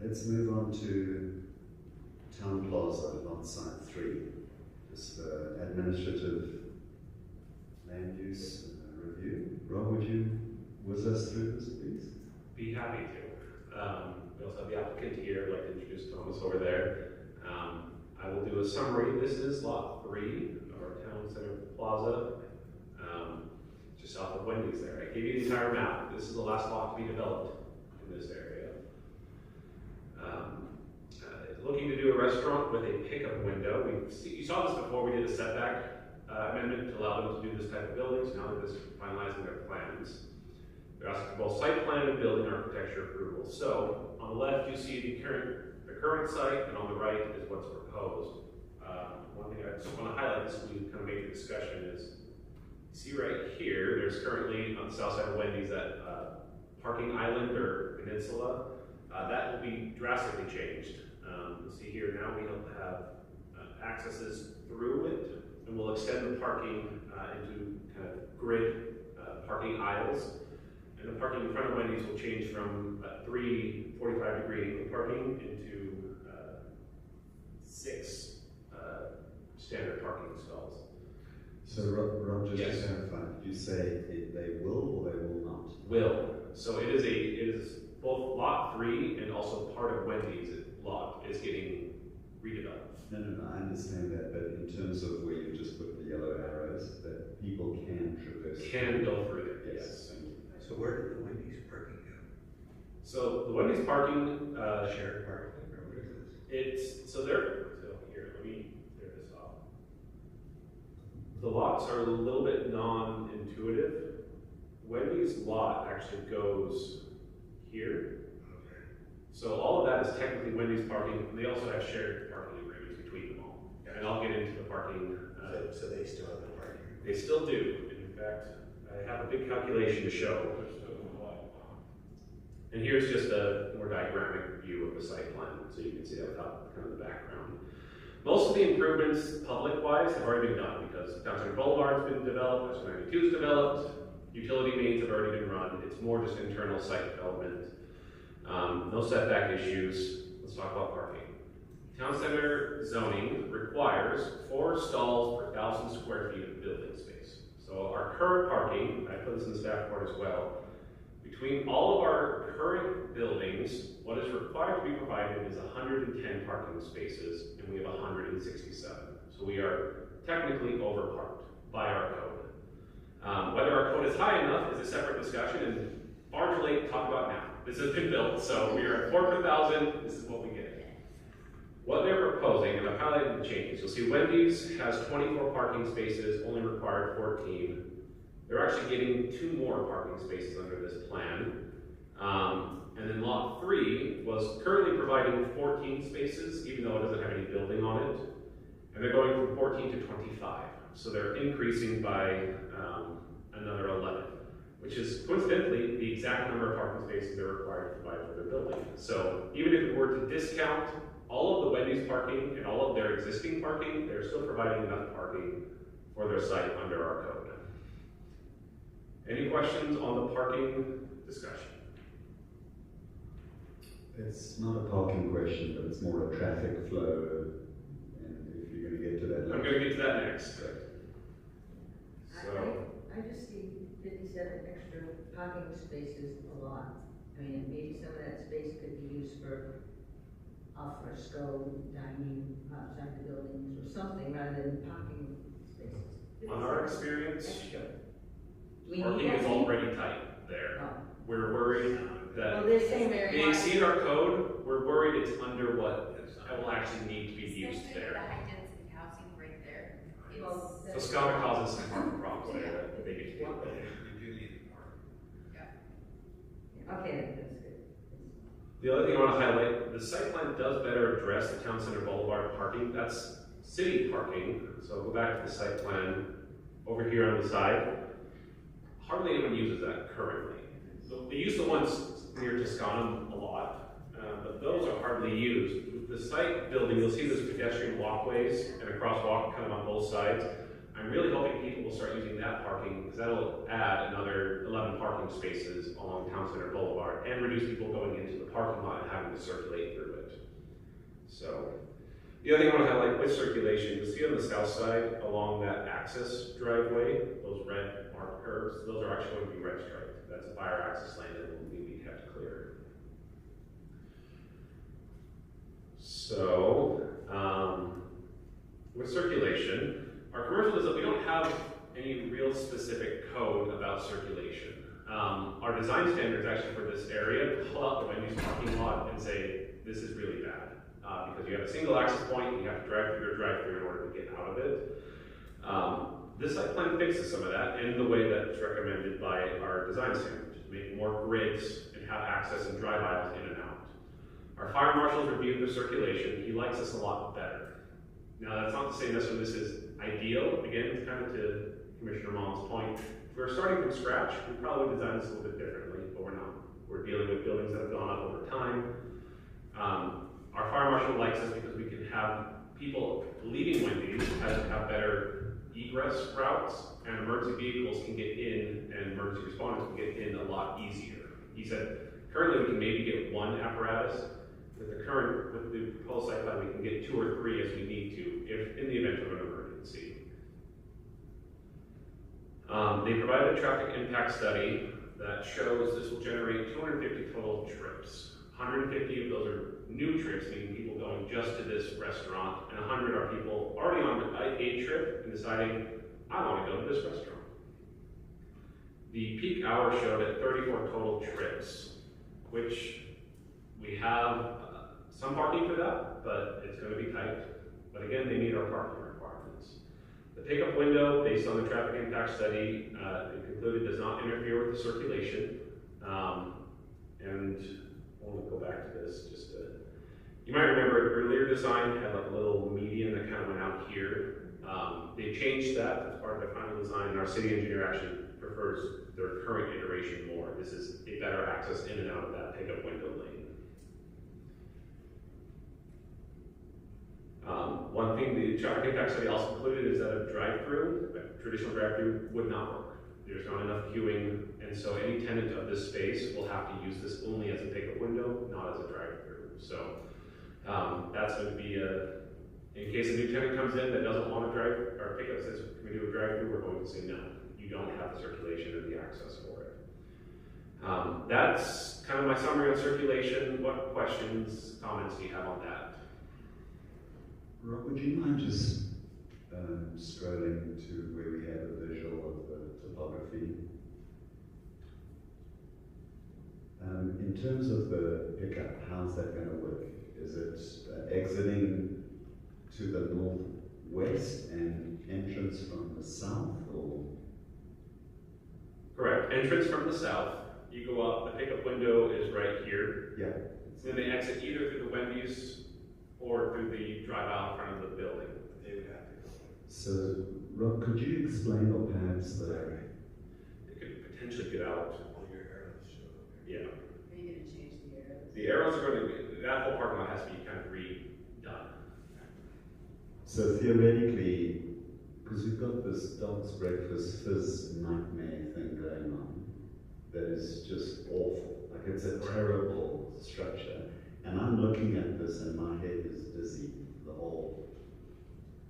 S1: Let's move on to Town Plaza on Site 3. Just the administrative land use review. Rob, would you whiz us through this, please?
S3: Be happy to. We also have the applicant here. I'd like to introduce Thomas over there. I will do a summary. This is lot 3 of our town center plaza, just south of Wendy's there. I gave you the entire map. This is the last lot to be developed in this area. Looking to do a restaurant with a pickup window. You saw this before. We did a setback amendment to allow them to do this type of buildings. Now they're just finalizing their plans. They're asking for both site plan and building architecture approval. So on the left, you see the current site, and on the right is what's proposed. One thing I just want to highlight, this we kind of made the discussion, is you see right here, there's currently on the south side of Wendy's that parking island or peninsula. That will be drastically changed. You'll see here now we don't have accesses through it, and we'll extend the parking into kind of grid parking aisles. And the parking in front of Wendy's will change from 3 45-degree angle parking into 6 standard parking stalls.
S1: So Rob, just
S3: Yes.
S1: to clarify, did you say they will or they will not?
S3: Will. So it is both lot 3 and also part of Wendy's lot is getting redeveloped.
S1: No, I understand that, but in terms of where you just put the yellow arrows, that people can traverse.
S3: Can go through there, yes.
S1: Thank you.
S5: So where did the Wendy's parking go?
S3: So the Wendy's parking,
S5: Shared parking, or what is this?
S3: so here, let me clear this off. The lots are a little bit non-intuitive. Wendy's lot actually goes here.
S5: Okay.
S3: So all of that is technically Wendy's parking, and they also have shared parking agreements between them all. And I'll get into the parking.
S5: So they still have the parking?
S3: They still do. In fact, I have a big calculation to show. And here's just a more diagrammatic view of the site plan, so you can see that without kind of the background. Most of the improvements, public-wise, have already been done because Town Center Boulevard's been developed, West 92's developed, utility mains have already been run. It's more just internal site development. No setback issues. Let's talk about parking. Town Center zoning requires 4 stalls per 1,000 square feet of building space. So our current parking, I put this in the staff report as well, Between all of our current buildings, what is required to be provided is 110 parking spaces, and we have 167. So we are technically overparked by our code. Whether our code is high enough is a separate discussion, and Barge Lake, talk about now. This has been built, so we are at 4 per thousand, this is what we get. What they're proposing, and I've highlighted the changes, you'll see Wendy's has 24 parking spaces, only required 14. They're actually getting 2 more parking spaces under this plan. And then lot 3 was currently providing 14 spaces, even though it doesn't have any building on it. And they're going from 14 to 25. So they're increasing by another 11, which is coincidentally the exact number of parking spaces they're required to provide for their building. So even if we were to discount all of the Wendy's parking and all of their existing parking, they're still providing enough parking for their site under our code. Any questions on the parking discussion?
S1: It's not a parking question, but it's more a traffic flow, and if you're going to get to that.
S3: I'm going to get to that next. So,
S2: I just see 57 extra parking spaces a lot. I mean, maybe some of that space could be used for alfresco dining outside the buildings or something rather than parking spaces.
S3: on our experience,
S2: Extra. Do we
S3: parking
S2: need
S3: is
S2: that?
S3: already tight there.
S2: Oh.
S3: We're worried
S2: Well,
S3: that
S2: they're saying
S3: they exceed our code. We're worried it's under what will actually need to be used
S4: Especially with the
S3: there.
S4: high density housing right there.
S2: Well,
S4: It's,
S3: So Scott causes some parking problems there that they get to deal with.
S10: You do need a park.
S2: Okay, that's good.
S3: The other thing I want to highlight, the site plan does better address the Town Center Boulevard parking. That's city parking. So go back to the site plan over here on the side. Hardly anyone uses that currently. So they use the ones near Toscana a lot, but those are hardly used. With the site building, you'll see there's pedestrian walkways and a crosswalk kind of on both sides. I'm really hoping people will start using that parking because that'll add another 11 parking spaces along Town Center Boulevard and reduce people going into the parking lot and having to circulate through it. So, the other thing I want to highlight with circulation, you'll see on the south side along that access driveway, those red marked curves, those are actually going to be red striped. That's a fire access lane that will need to be kept clear. So, with circulation, our commercial is that we don't have any real specific code about circulation. Our design standards actually for this area pull out the Wendy's parking lot and say, this is really bad. Because you have a single access point, you have to drive through your drive-through in order to get out of it. This site plan fixes some of that in the way that's recommended by our design standards, to make more grids and have access and drive aisles in and out. Our fire marshal's reviewed the circulation. He likes this a lot better. Now, that's not to say necessarily this is ideal. Again, it's kind of to Commissioner Mom's point. If we were starting from scratch, we'd probably design this a little bit differently, but we're not. We're dealing with buildings that have gone up over time. Our fire marshal likes us because we can have people leaving Wendy's have better egress routes, and emergency vehicles can get in, and emergency responders can get in a lot easier. He said, currently we can maybe get one apparatus. With the proposed site plan, we can get 2 or 3 as we need to, if in the event of an emergency. They provided a traffic impact study that shows this will generate 250 total trips. 150 of those are new trips, meaning people going just to this restaurant, and 100 are people already on a trip and deciding, I want to go to this restaurant. The peak hour showed at 34 total trips, which we have some parking for that, but it's going to be tight. But again, they meet our parking requirements. The pickup window, based on the traffic impact study, it concluded does not interfere with the circulation. And I want to go back to this just to, you might remember an earlier design had like a little median that kind of went out here. They changed that as part of their final design, and our city engineer actually prefers their current iteration more. This is a better access in and out of that pickup window lane. One thing the traffic impact study also included is that a drive-through, a traditional drive-through, would not work. There's not enough queuing, and so any tenant of this space will have to use this only as a pickup window, not as a drive-through. So that's going to be in case a new tenant comes in that doesn't want to drive or pickup, says, can we do a drive-through? We're going to say no. You don't have the circulation and the access for it. That's kind of my summary on circulation. What questions, comments do you have on that?
S1: Rob, would you mind just scrolling to where we have a visual of the topography? In terms of the pickup, how's that going to work? Is it exiting to the northwest and entrance from the south, or?
S3: Correct. Entrance from the south. You go up, the pickup window is right here.
S1: Yeah.
S3: Then they exit either through the Wendy's or through the drive out in front of the building.
S9: They would have to.
S1: So, Rob, could you explain, or perhaps
S3: They could potentially get out.
S9: Your arrows show up.
S3: Yeah.
S6: Are you gonna change the arrows?
S3: The arrows are going to be, that whole parking lot has to be kind of redone.
S1: So theoretically, because we've got this dog's breakfast fizz nightmare thing going on, that is just awful. Like, it's a terrible structure. And I'm looking at this and my head is dizzy. The whole,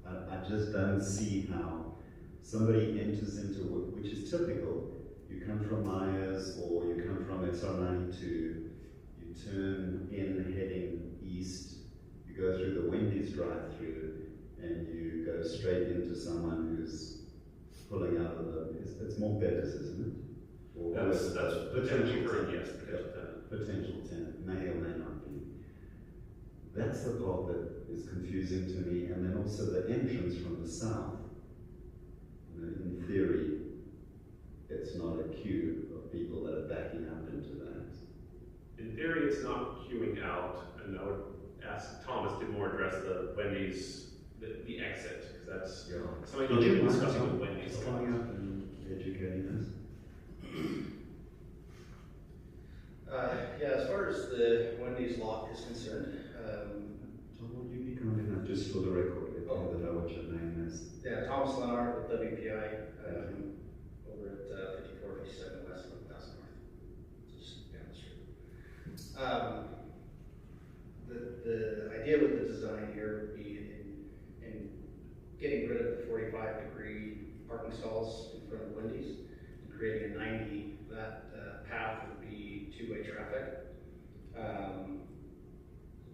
S1: I just don't see how somebody enters into, which is typical. You come from Myers or you come from XR92, you turn in heading east, you go through the Wendy's drive-through, and you go straight into someone who's pulling out of the, it's more Bettis, isn't it? Or
S3: That's potential for,
S1: tenant.
S3: yes, potential tenant.
S1: Potential tenant, may or may not be. That's the part that is confusing to me, and then also the entrance from the south. You know, in theory, it's not a queue of people that are backing up into that.
S3: In theory, it's not queuing out, and I would ask Thomas to more address the Wendy's, the exit, because that's something
S1: Would
S3: that
S1: you
S3: we're
S1: mind
S3: discussing with Wendy's.
S1: coming up and educating us?
S11: Yeah, as far as the Wendy's lock is concerned,
S1: Tom, would you be kind enough, just for the record, if
S11: Oh.
S1: you know what your name is?
S11: yeah, Thomas Leonard with WPI, over at 5457 West North, just down the street. The idea with the design here would be in getting rid of the 45-degree parking stalls in front of Wendy's and creating a 90. That path would be two-way traffic,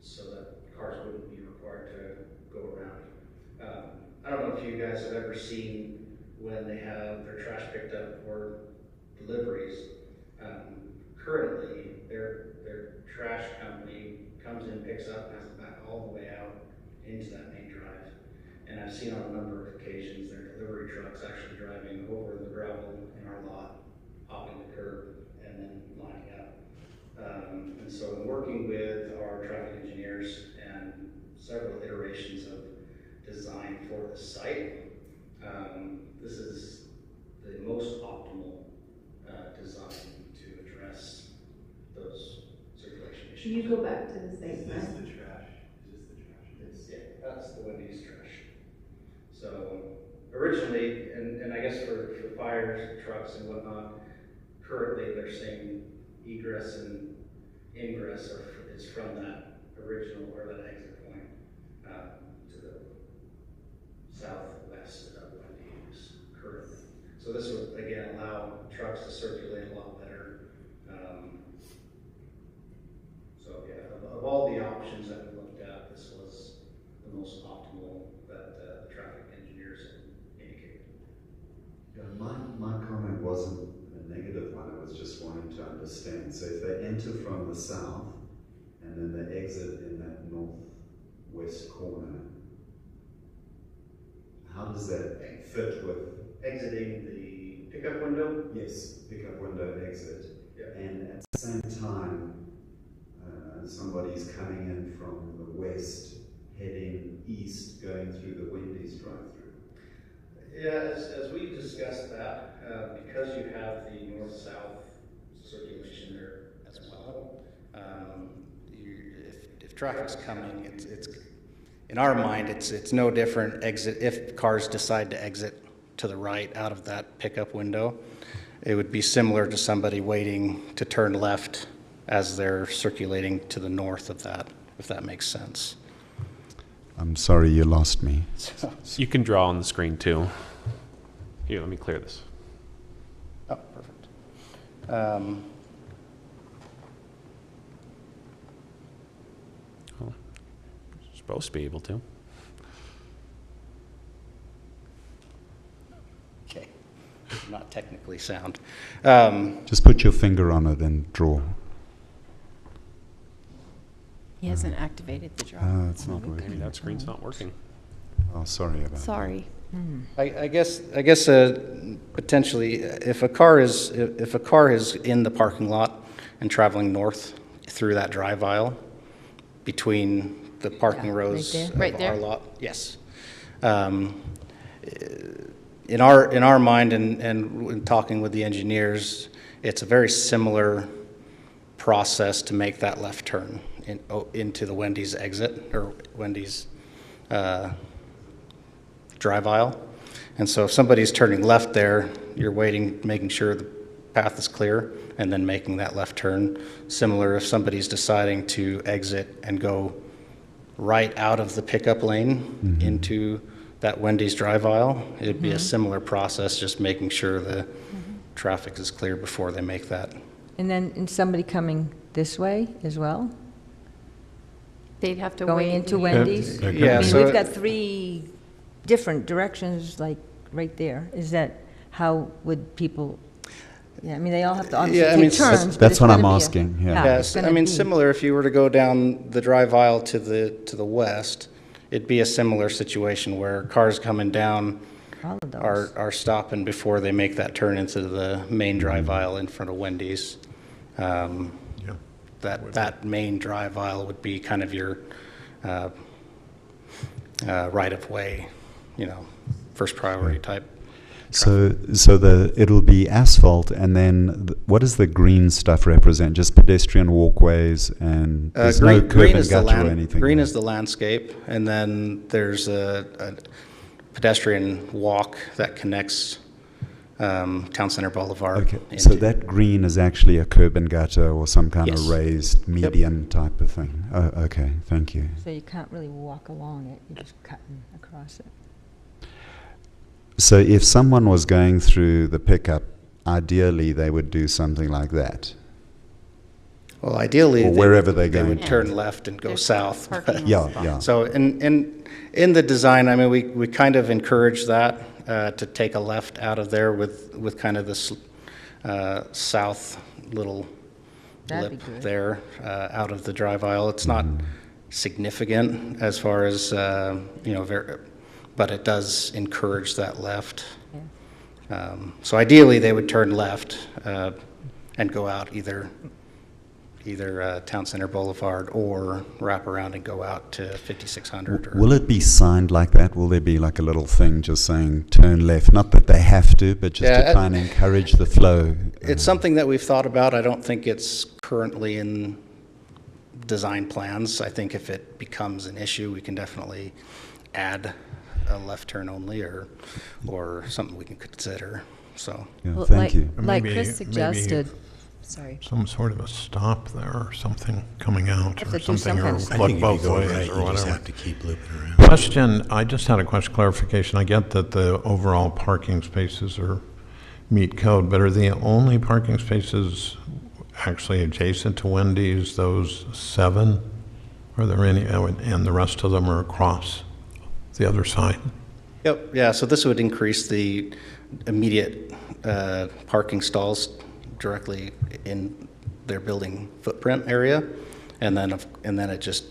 S11: so that cars wouldn't be required to go around. I don't know if you guys have ever seen when they have their trash picked up for deliveries. Currently, their trash company comes in, picks up, and has it back all the way out into that main drive. And I've seen on a number of occasions their delivery trucks actually driving over the gravel in our lot, hopping the curb, and then lining up. And so I'm working with our traffic engineers and several iterations of design for the site. This is the most optimal design to address those circulation issues.
S12: Can you go back to the
S9: Is
S12: same
S9: this
S12: slide?
S9: the trash? Is this the trash?
S11: Yeah, that's the Wendy's trash. So originally, and I guess for fire trucks and whatnot, currently they're saying egress and ingress is from that original or that exit point to the southwest of Wendy's currently. So this would again allow trucks to circulate a lot better. So yeah, of all the options that we looked at, this was the most optimal that the traffic engineers had indicated.
S1: Yeah, my comment wasn't a negative one, I was just wanting to understand. So if they enter from the south and then they exit in that northwest corner, how does that fit with?
S11: Exiting the pickup window?
S1: Yes, pickup window exit.
S11: Yeah.
S1: And at the same time, somebody's coming in from the west, heading east, going through the Wendy's drive-through.
S11: Yeah, as we discussed that, because you have the north-south circulation there as well, if traffic's coming, it's in our mind, it's no different exit if cars decide to exit to the right out of that pickup window. It would be similar to somebody waiting to turn left as they're circulating to the north of that, if that makes sense.
S1: I'm sorry you lost me.
S3: You can draw on the screen too. Here, let me clear this.
S11: Oh, perfect.
S3: Supposed to be able to.
S11: Okay, not technically sound.
S1: Just put your finger on it and draw.
S12: He hasn't activated the draw.
S1: It's not working.
S3: That screen's not working.
S1: Oh, sorry about that.
S12: Sorry.
S11: I guess potentially, if a car is in the parking lot and traveling north through that drive aisle between the parking rows
S12: there.
S11: of
S12: Right there?
S11: our lot, yes. In our mind and when talking with the engineers, it's a very similar process to make that left turn into the Wendy's exit or Wendy's drive aisle. And so if somebody's turning left there, you're waiting, making sure the path is clear, and then making that left turn. Similar if somebody's deciding to exit and go right out of the pickup lane into that Wendy's drive aisle, it'd be a similar process, just making sure the traffic is clear before they make that.
S2: And then somebody coming this way as well?
S12: They'd have to
S2: Going
S12: wait.
S2: into
S12: and-
S2: Wendy's?
S11: Yeah,
S2: I mean,
S11: so
S2: we've got 3 different directions, like, right there. Is that, how would people, yeah, I mean, they all have to
S11: Yeah, I
S2: obviously
S11: mean,
S2: take turns. but
S1: that's
S2: it's
S1: what
S2: gonna
S1: I'm
S2: be a-
S1: asking, yeah.
S2: it's
S11: Yes,
S2: gonna
S11: I mean,
S2: be-
S11: similar, if you were to go down the drive aisle to the west, it'd be a similar situation where cars coming down
S2: All of those.
S11: are stopping before they make that turn into the main drive aisle in front of Wendy's. That main drive aisle would be kind of your right-of-way, first priority type.
S1: So it'll be asphalt, and then what does the green stuff represent? Just pedestrian walkways, and there's no curb and gutter or anything.
S11: Green
S1: there.
S11: is the landscape, and then there's a pedestrian walk that connects Town Center Boulevard.
S1: Okay, so that green is actually a curb and gutter or some kind
S11: Yes.
S1: of raised median type of thing. Oh, okay, thank you.
S2: So you can't really walk along it, you're just cutting across it.
S1: So if someone was going through the pickup, ideally they would do something like that.
S11: Well, ideally,
S1: Or wherever they're
S11: they would
S1: going.
S11: turn left and go
S12: There's
S11: south.
S12: parking
S1: Yeah,
S12: spots.
S1: yeah.
S11: So in the design, I mean, we kind of encourage that, to take a left out of there with kind of this south little
S2: That'd be
S11: lip
S2: good.
S11: there, out of the drive aisle. It's not significant as far as, but it does encourage that left. So ideally, they would turn left and go out either Town Center Boulevard or wrap around and go out to 5600.
S1: Will it be signed like that? Will there be like a little thing just saying turn left? Not that they have to, but just
S11: Yeah,
S1: to try and encourage the flow.
S11: It's something that we've thought about. I don't think it's currently in design plans. I think if it becomes an issue, we can definitely add a left turn only or something we can consider, so.
S1: Yeah,
S12: Well,
S1: thank you.
S12: Like
S10: Maybe-
S12: Chris suggested, sorry.
S10: Some sort of a stop there or something coming out
S2: Have
S10: or
S2: to do some
S10: something,
S2: kind
S10: or
S2: of
S10: flood
S13: I think if
S10: both
S13: you go
S10: ways
S13: right,
S10: or
S13: you just
S10: whatever.
S13: have to keep looping around.
S10: Question, I just had a question, clarification. I get that the overall parking spaces meet code, but are the only parking spaces actually adjacent to Wendy's, those 7? Are there any, and the rest of them are across the other side?
S11: Yep, yeah, so this would increase the immediate parking stalls directly in their building footprint area. And then it just,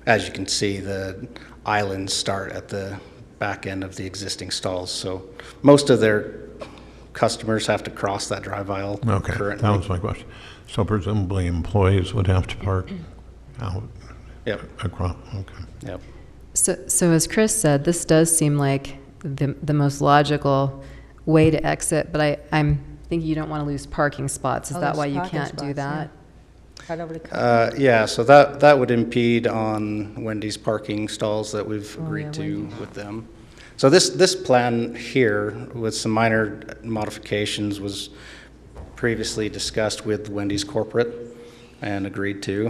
S11: as you can see, the islands start at the back end of the existing stalls. So most of their customers have to cross that drive aisle
S10: Okay,
S11: currently.
S10: that was my question. So presumably employees would have to park out
S11: Yep,
S10: across, okay.
S11: yep.
S12: So as Chris said, this does seem like the most logical way to exit, but I'm thinking you don't want to lose parking spots. Is
S2: Oh,
S12: that
S2: there's
S12: why you
S2: parking
S12: can't do
S2: spots, yeah.
S12: that?
S2: Right over the curb.
S11: Yeah, so that would impede on Wendy's parking stalls that we've
S2: Oh,
S11: agreed
S2: yeah,
S11: to
S2: Wendy's.
S11: with them. So this plan here, with some minor modifications, was previously discussed with Wendy's corporate and agreed to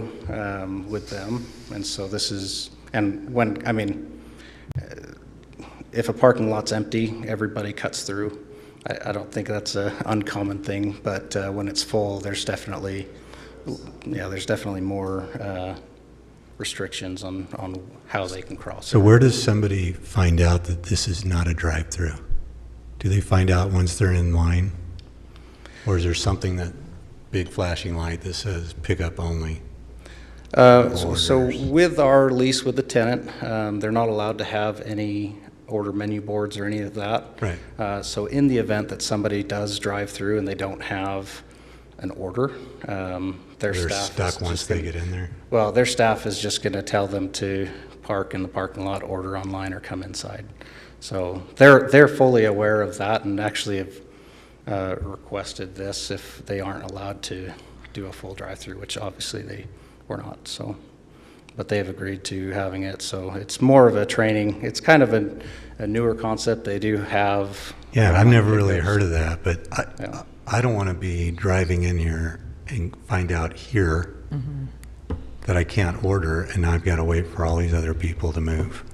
S11: with them. And so this is, and when, I mean, if a parking lot's empty, everybody cuts through. I don't think that's an uncommon thing, but when it's full, there's definitely more restrictions on how they can cross.
S5: So where does somebody find out that this is not a drive-through? Do they find out once they're in line? Or is there something, that big flashing light that says pickup only?
S11: So with our lease with the tenant, they're not allowed to have any order menu boards or any of that.
S5: Right.
S11: So in the event that somebody does drive through and they don't have an order, their
S5: They're
S11: staff
S5: stuck
S11: is
S5: once
S11: just
S5: they
S11: gonna,
S5: get in there?
S11: well, their staff is just going to tell them to park in the parking lot, order online, or come inside. So they're fully aware of that, and actually have requested this if they aren't allowed to do a full drive-through, which obviously they were not. So, but they have agreed to having it. So it's more of a training. It's kind of a newer concept. They do have.
S5: Yeah, I've never really heard of that, but
S11: Yeah.
S5: I don't want to be driving in here and find out here that I can't order, and I've got to wait for all these other people to move.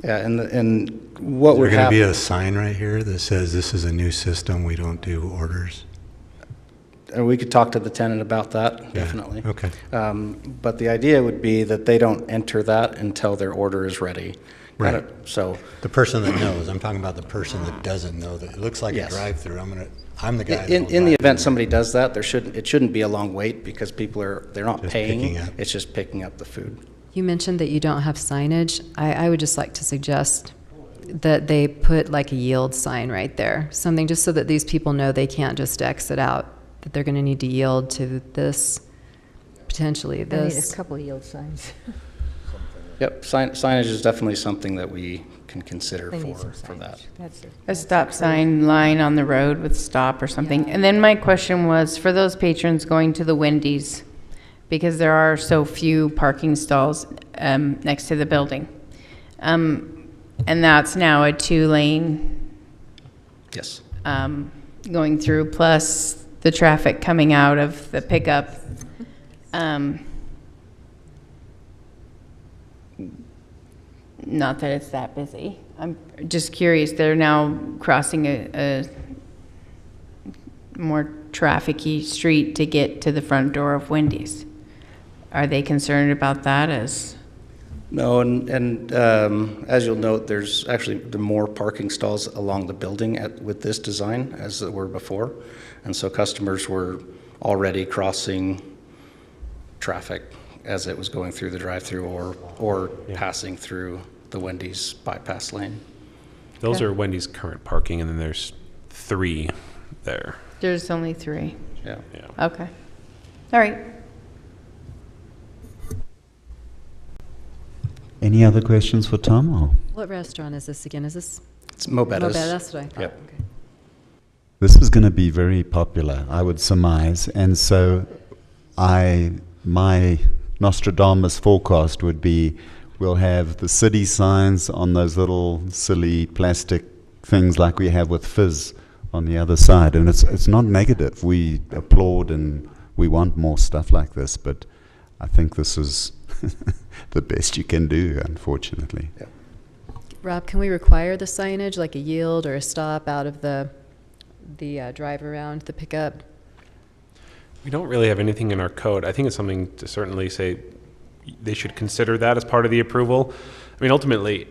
S11: Yeah, and what
S5: Is
S11: would
S5: there going to be
S11: happen?
S5: a sign right here that says this is a new system, we don't do orders?
S11: And we could talk to the tenant about that,
S5: Yeah,
S11: definitely.
S5: okay.
S11: But the idea would be that they don't enter that until their order is ready.
S5: Right.
S11: So,
S5: The person that knows, I'm talking about the person that doesn't know that it looks like
S11: Yes.
S5: a drive-through. I'm the guy that
S11: in
S5: will
S11: the
S5: drive
S11: event
S5: in.
S11: somebody does that, it shouldn't be a long wait because they're not
S5: Just
S11: paying.
S5: picking up.
S11: It's just picking up the food.
S12: You mentioned that you don't have signage. I would just like to suggest that they put like a yield sign right there, something just so that these people know they can't just exit out, that they're going to need to yield to this, potentially
S2: I need
S12: this.
S2: a couple of yield signs.
S11: Yep, signage is definitely something that we can consider
S2: They need some
S11: for that.
S2: signage. That's it.
S13: A stop sign line on the road with stop or something. And then my question was, for those patrons going to the Wendy's, because there are so few parking stalls next to the building, and that's now a 2-lane
S11: Yes.
S13: going through, plus the traffic coming out of the pickup. Not that it's that busy. I'm just curious, they're now crossing a more trafficy street to get to the front door of Wendy's. Are they concerned about that as?
S11: No, and as you'll note, there's actually more parking stalls along the building with this design as there were before. And so customers were already crossing traffic as it was going through the drive-through or passing through the Wendy's bypass lane.
S3: Those are Wendy's current parking, and then there's 3 there.
S13: There's only 3.
S11: Yeah.
S3: Yeah.
S13: Okay. All right.
S14: Any other questions for Tom? Or?
S12: What restaurant is this again? Is this?
S11: It's Mobetta's.
S12: That's what I thought.
S11: Yep.
S12: Okay.
S14: This is going to be very popular, I would surmise, and so my Nostradamus forecast would be we'll have the city signs on those little silly plastic things like we have with Fizz on the other side, and it's not negative. We applaud and we want more stuff like this, but I think this is the best you can do, unfortunately.
S11: Yeah.
S12: Rob, can we require the signage, like a yield or a stop out of the drive around the pickup?
S3: We don't really have anything in our code. I think it's something to certainly say they should consider that as part of the approval. I mean, ultimately,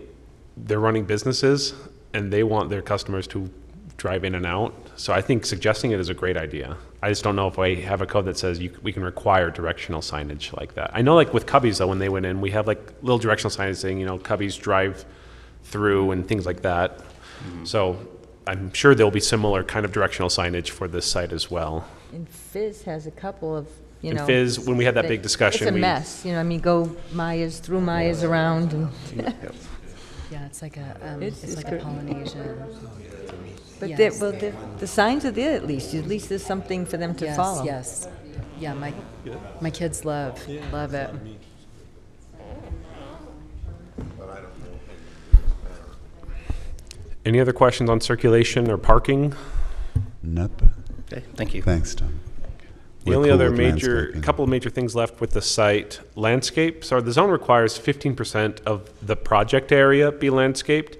S3: they're running businesses and they want their customers to drive in and out. So I think suggesting it is a great idea. I just don't know if I have a code that says we can require directional signage like that. I know like with Cubby's though, when they went in, we have like little directional signage saying, Cubby's drive through and things like that. So I'm sure there'll be similar kind of directional signage for this site as well.
S2: And Fizz has a couple of,
S3: And Fizz, when we had that big discussion,
S2: It's a mess, go Myers, through Myers, around, and.
S12: Yeah, it's like a
S2: It's
S12: like a
S2: good.
S12: Polynesian.
S2: But
S12: Yes.
S2: the signs are there at least there's something for them to
S12: Yes,
S2: follow.
S12: yes. Yeah, my kids love it.
S3: Any other questions on circulation or parking?
S14: Nope.
S11: Okay, thank you.
S14: Thanks, Tom.
S3: The
S14: We're
S3: only
S14: cool
S3: other
S14: with landscaping.
S3: couple of major things left with the site, landscape. So the zone requires 15% of the project area be landscaped.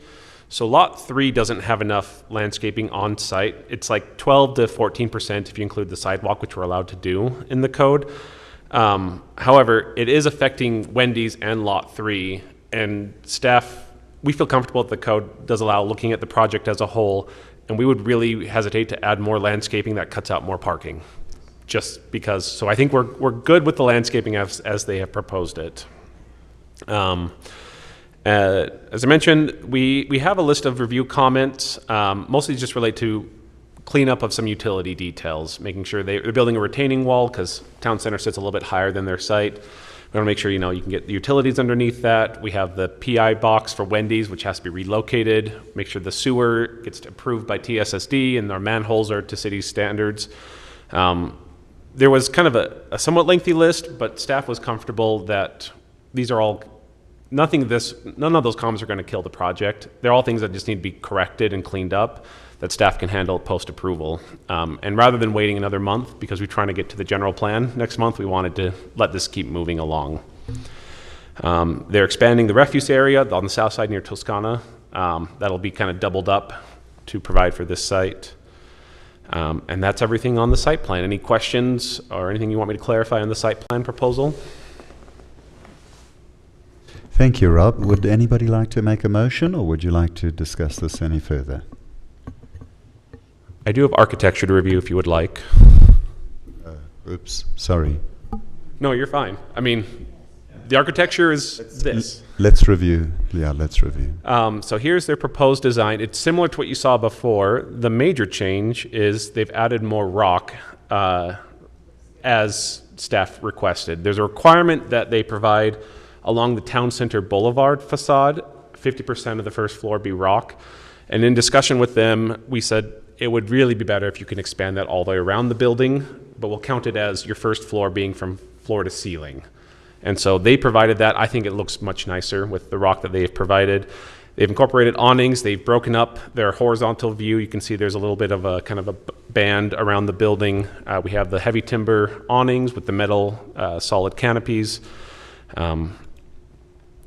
S3: So lot 3 doesn't have enough landscaping on site. It's like 12 to 14% if you include the sidewalk, which we're allowed to do in the code. However, it is affecting Wendy's and Lot 3, and staff, we feel comfortable that the code does allow looking at the project as a whole, and we would really hesitate to add more landscaping that cuts out more parking, just because. So I think we're good with the landscaping as they have proposed it. As I mentioned, we have a list of review comments, mostly just relate to cleanup of some utility details, making sure they're building a retaining wall because town center sits a little bit higher than their site. We want to make sure, you can get the utilities underneath that. We have the PI box for Wendy's, which has to be relocated. Make sure the sewer gets approved by TSSD and our manholes are to city standards. There was kind of a somewhat lengthy list, but staff was comfortable that these are all, none of those comments are going to kill the project. They're all things that just need to be corrected and cleaned up that staff can handle post-approval. And rather than waiting another month, because we're trying to get to the general plan next month, we wanted to let this keep moving along. They're expanding the refuse area on the south side near Toscana. That'll be kind of doubled up to provide for this site. And that's everything on the site plan. Any questions or anything you want me to clarify on the site plan proposal?
S14: Thank you, Rob. Would anybody like to make a motion, or would you like to discuss this any further?
S3: I do have architecture to review if you would like.
S14: Oops, sorry.
S3: No, you're fine. I mean, the architecture is this.
S14: Let's review. Yeah, let's review.
S3: So here's their proposed design. It's similar to what you saw before. The major change is they've added more rock as staff requested. There's a requirement that they provide along the Town Center Boulevard facade, 50% of the first floor be rock. And in discussion with them, we said it would really be better if you can expand that all the way around the building, but we'll count it as your first floor being from floor to ceiling. And so they provided that. I think it looks much nicer with the rock that they've provided. They've incorporated awnings. They've broken up their horizontal view. You can see there's a little bit of a kind of a band around the building. We have the heavy timber awnings with the metal solid canopies.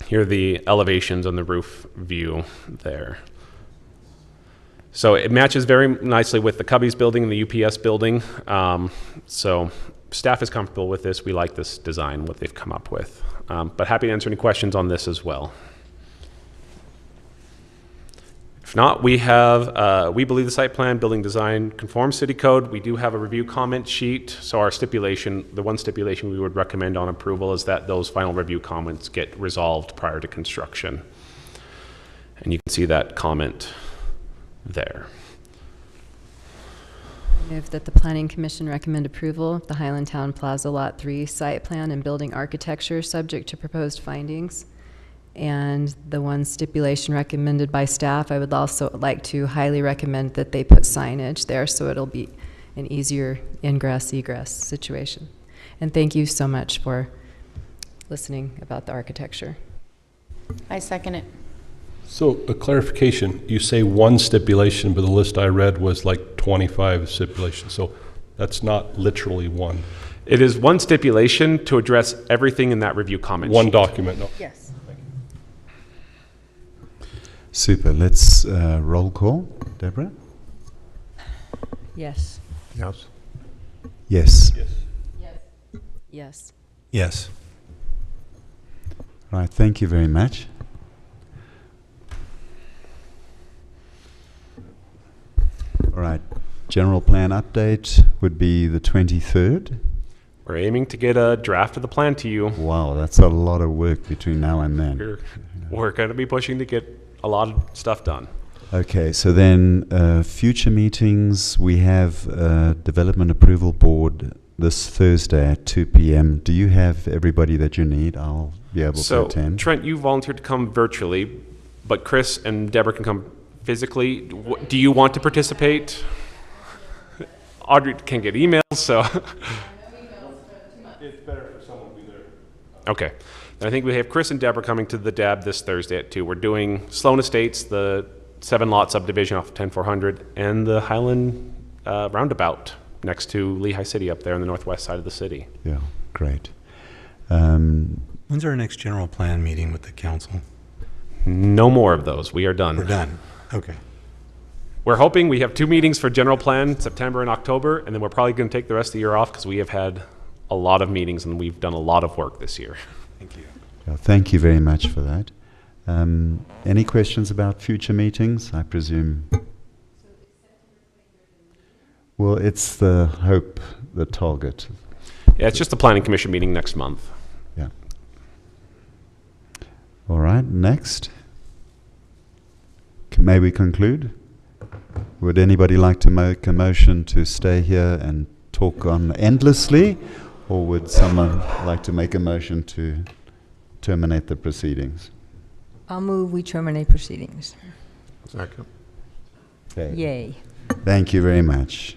S3: Here are the elevations on the roof view there. So it matches very nicely with the Cubbies building and the UPS building. So staff is comfortable with this. We like this design, what they've come up with. But happy to answer any questions on this as well. If not, we have, we believe the site plan building design conforms city code. We do have a review comment sheet. So our stipulation, the one stipulation we would recommend on approval is that those final review comments get resolved prior to construction. And you can see that comment there.
S12: I move that the Planning Commission recommend approval of the Highlandtown Plaza Lot 3 site plan and building architecture subject to proposed findings. And the one stipulation recommended by staff, I would also like to highly recommend that they put signage there so it'll be an easier ingress egress situation. And thank you so much for listening about the architecture.
S13: I second it.
S8: So a clarification, you say one stipulation, but the list I read was like 25 stipulations. So that's not literally one.
S3: It is one stipulation to address everything in that review comment
S8: One
S3: sheet.
S8: document, no.
S13: Yes.
S14: Super. Let's roll call. Deborah?
S12: Yes.
S10: Yes.
S14: Yes.
S8: Yes.
S12: Yes.
S10: Yes.
S14: Right. Thank you very much. All right. General plan update would be the 23rd.
S3: We're aiming to get a draft of the plan to you.
S14: Wow, that's a lot of work between now and then.
S3: We're going to be pushing to get a lot of stuff done.
S14: Okay, so then future meetings, we have Development Approval Board this Thursday at 2 p.m. Do you have everybody that you need? I'll be able to attend.
S3: Trent, you volunteered to come virtually, but Chris and Deborah can come physically. Do you want to participate? Audrey can get emails, so.
S8: It's better for someone to be there.
S3: Okay. And I think we have Chris and Deborah coming to the DAB this Thursday at 2. We're doing Sloan Estates, the 7-lot subdivision off of 10400, and the Highland roundabout next to Lehigh City up there on the northwest side of the city.
S14: Yeah, great.
S15: When's our next general plan meeting with the council?
S3: No more of those. We are done.
S15: We're done. Okay.
S3: We're hoping we have 2 meetings for general plan, September and October, and then we're probably going to take the rest of the year off because we have had a lot of meetings and we've done a lot of work this year.
S15: Thank you.
S14: Thank you very much for that. Any questions about future meetings, I presume? Well, it's the hope, the target.
S3: Yeah, it's just the planning commission meeting next month.
S14: Yeah. All right, next. May we conclude? Would anybody like to make a motion to stay here and talk on endlessly? Or would someone like to make a motion to terminate the proceedings?
S16: I'll move we terminate proceedings.
S10: Second.
S14: Okay.
S16: Yay.
S14: Thank you very much.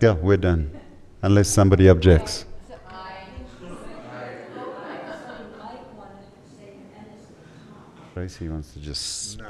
S14: Yeah, we're done. Unless somebody objects. Tracy wants to just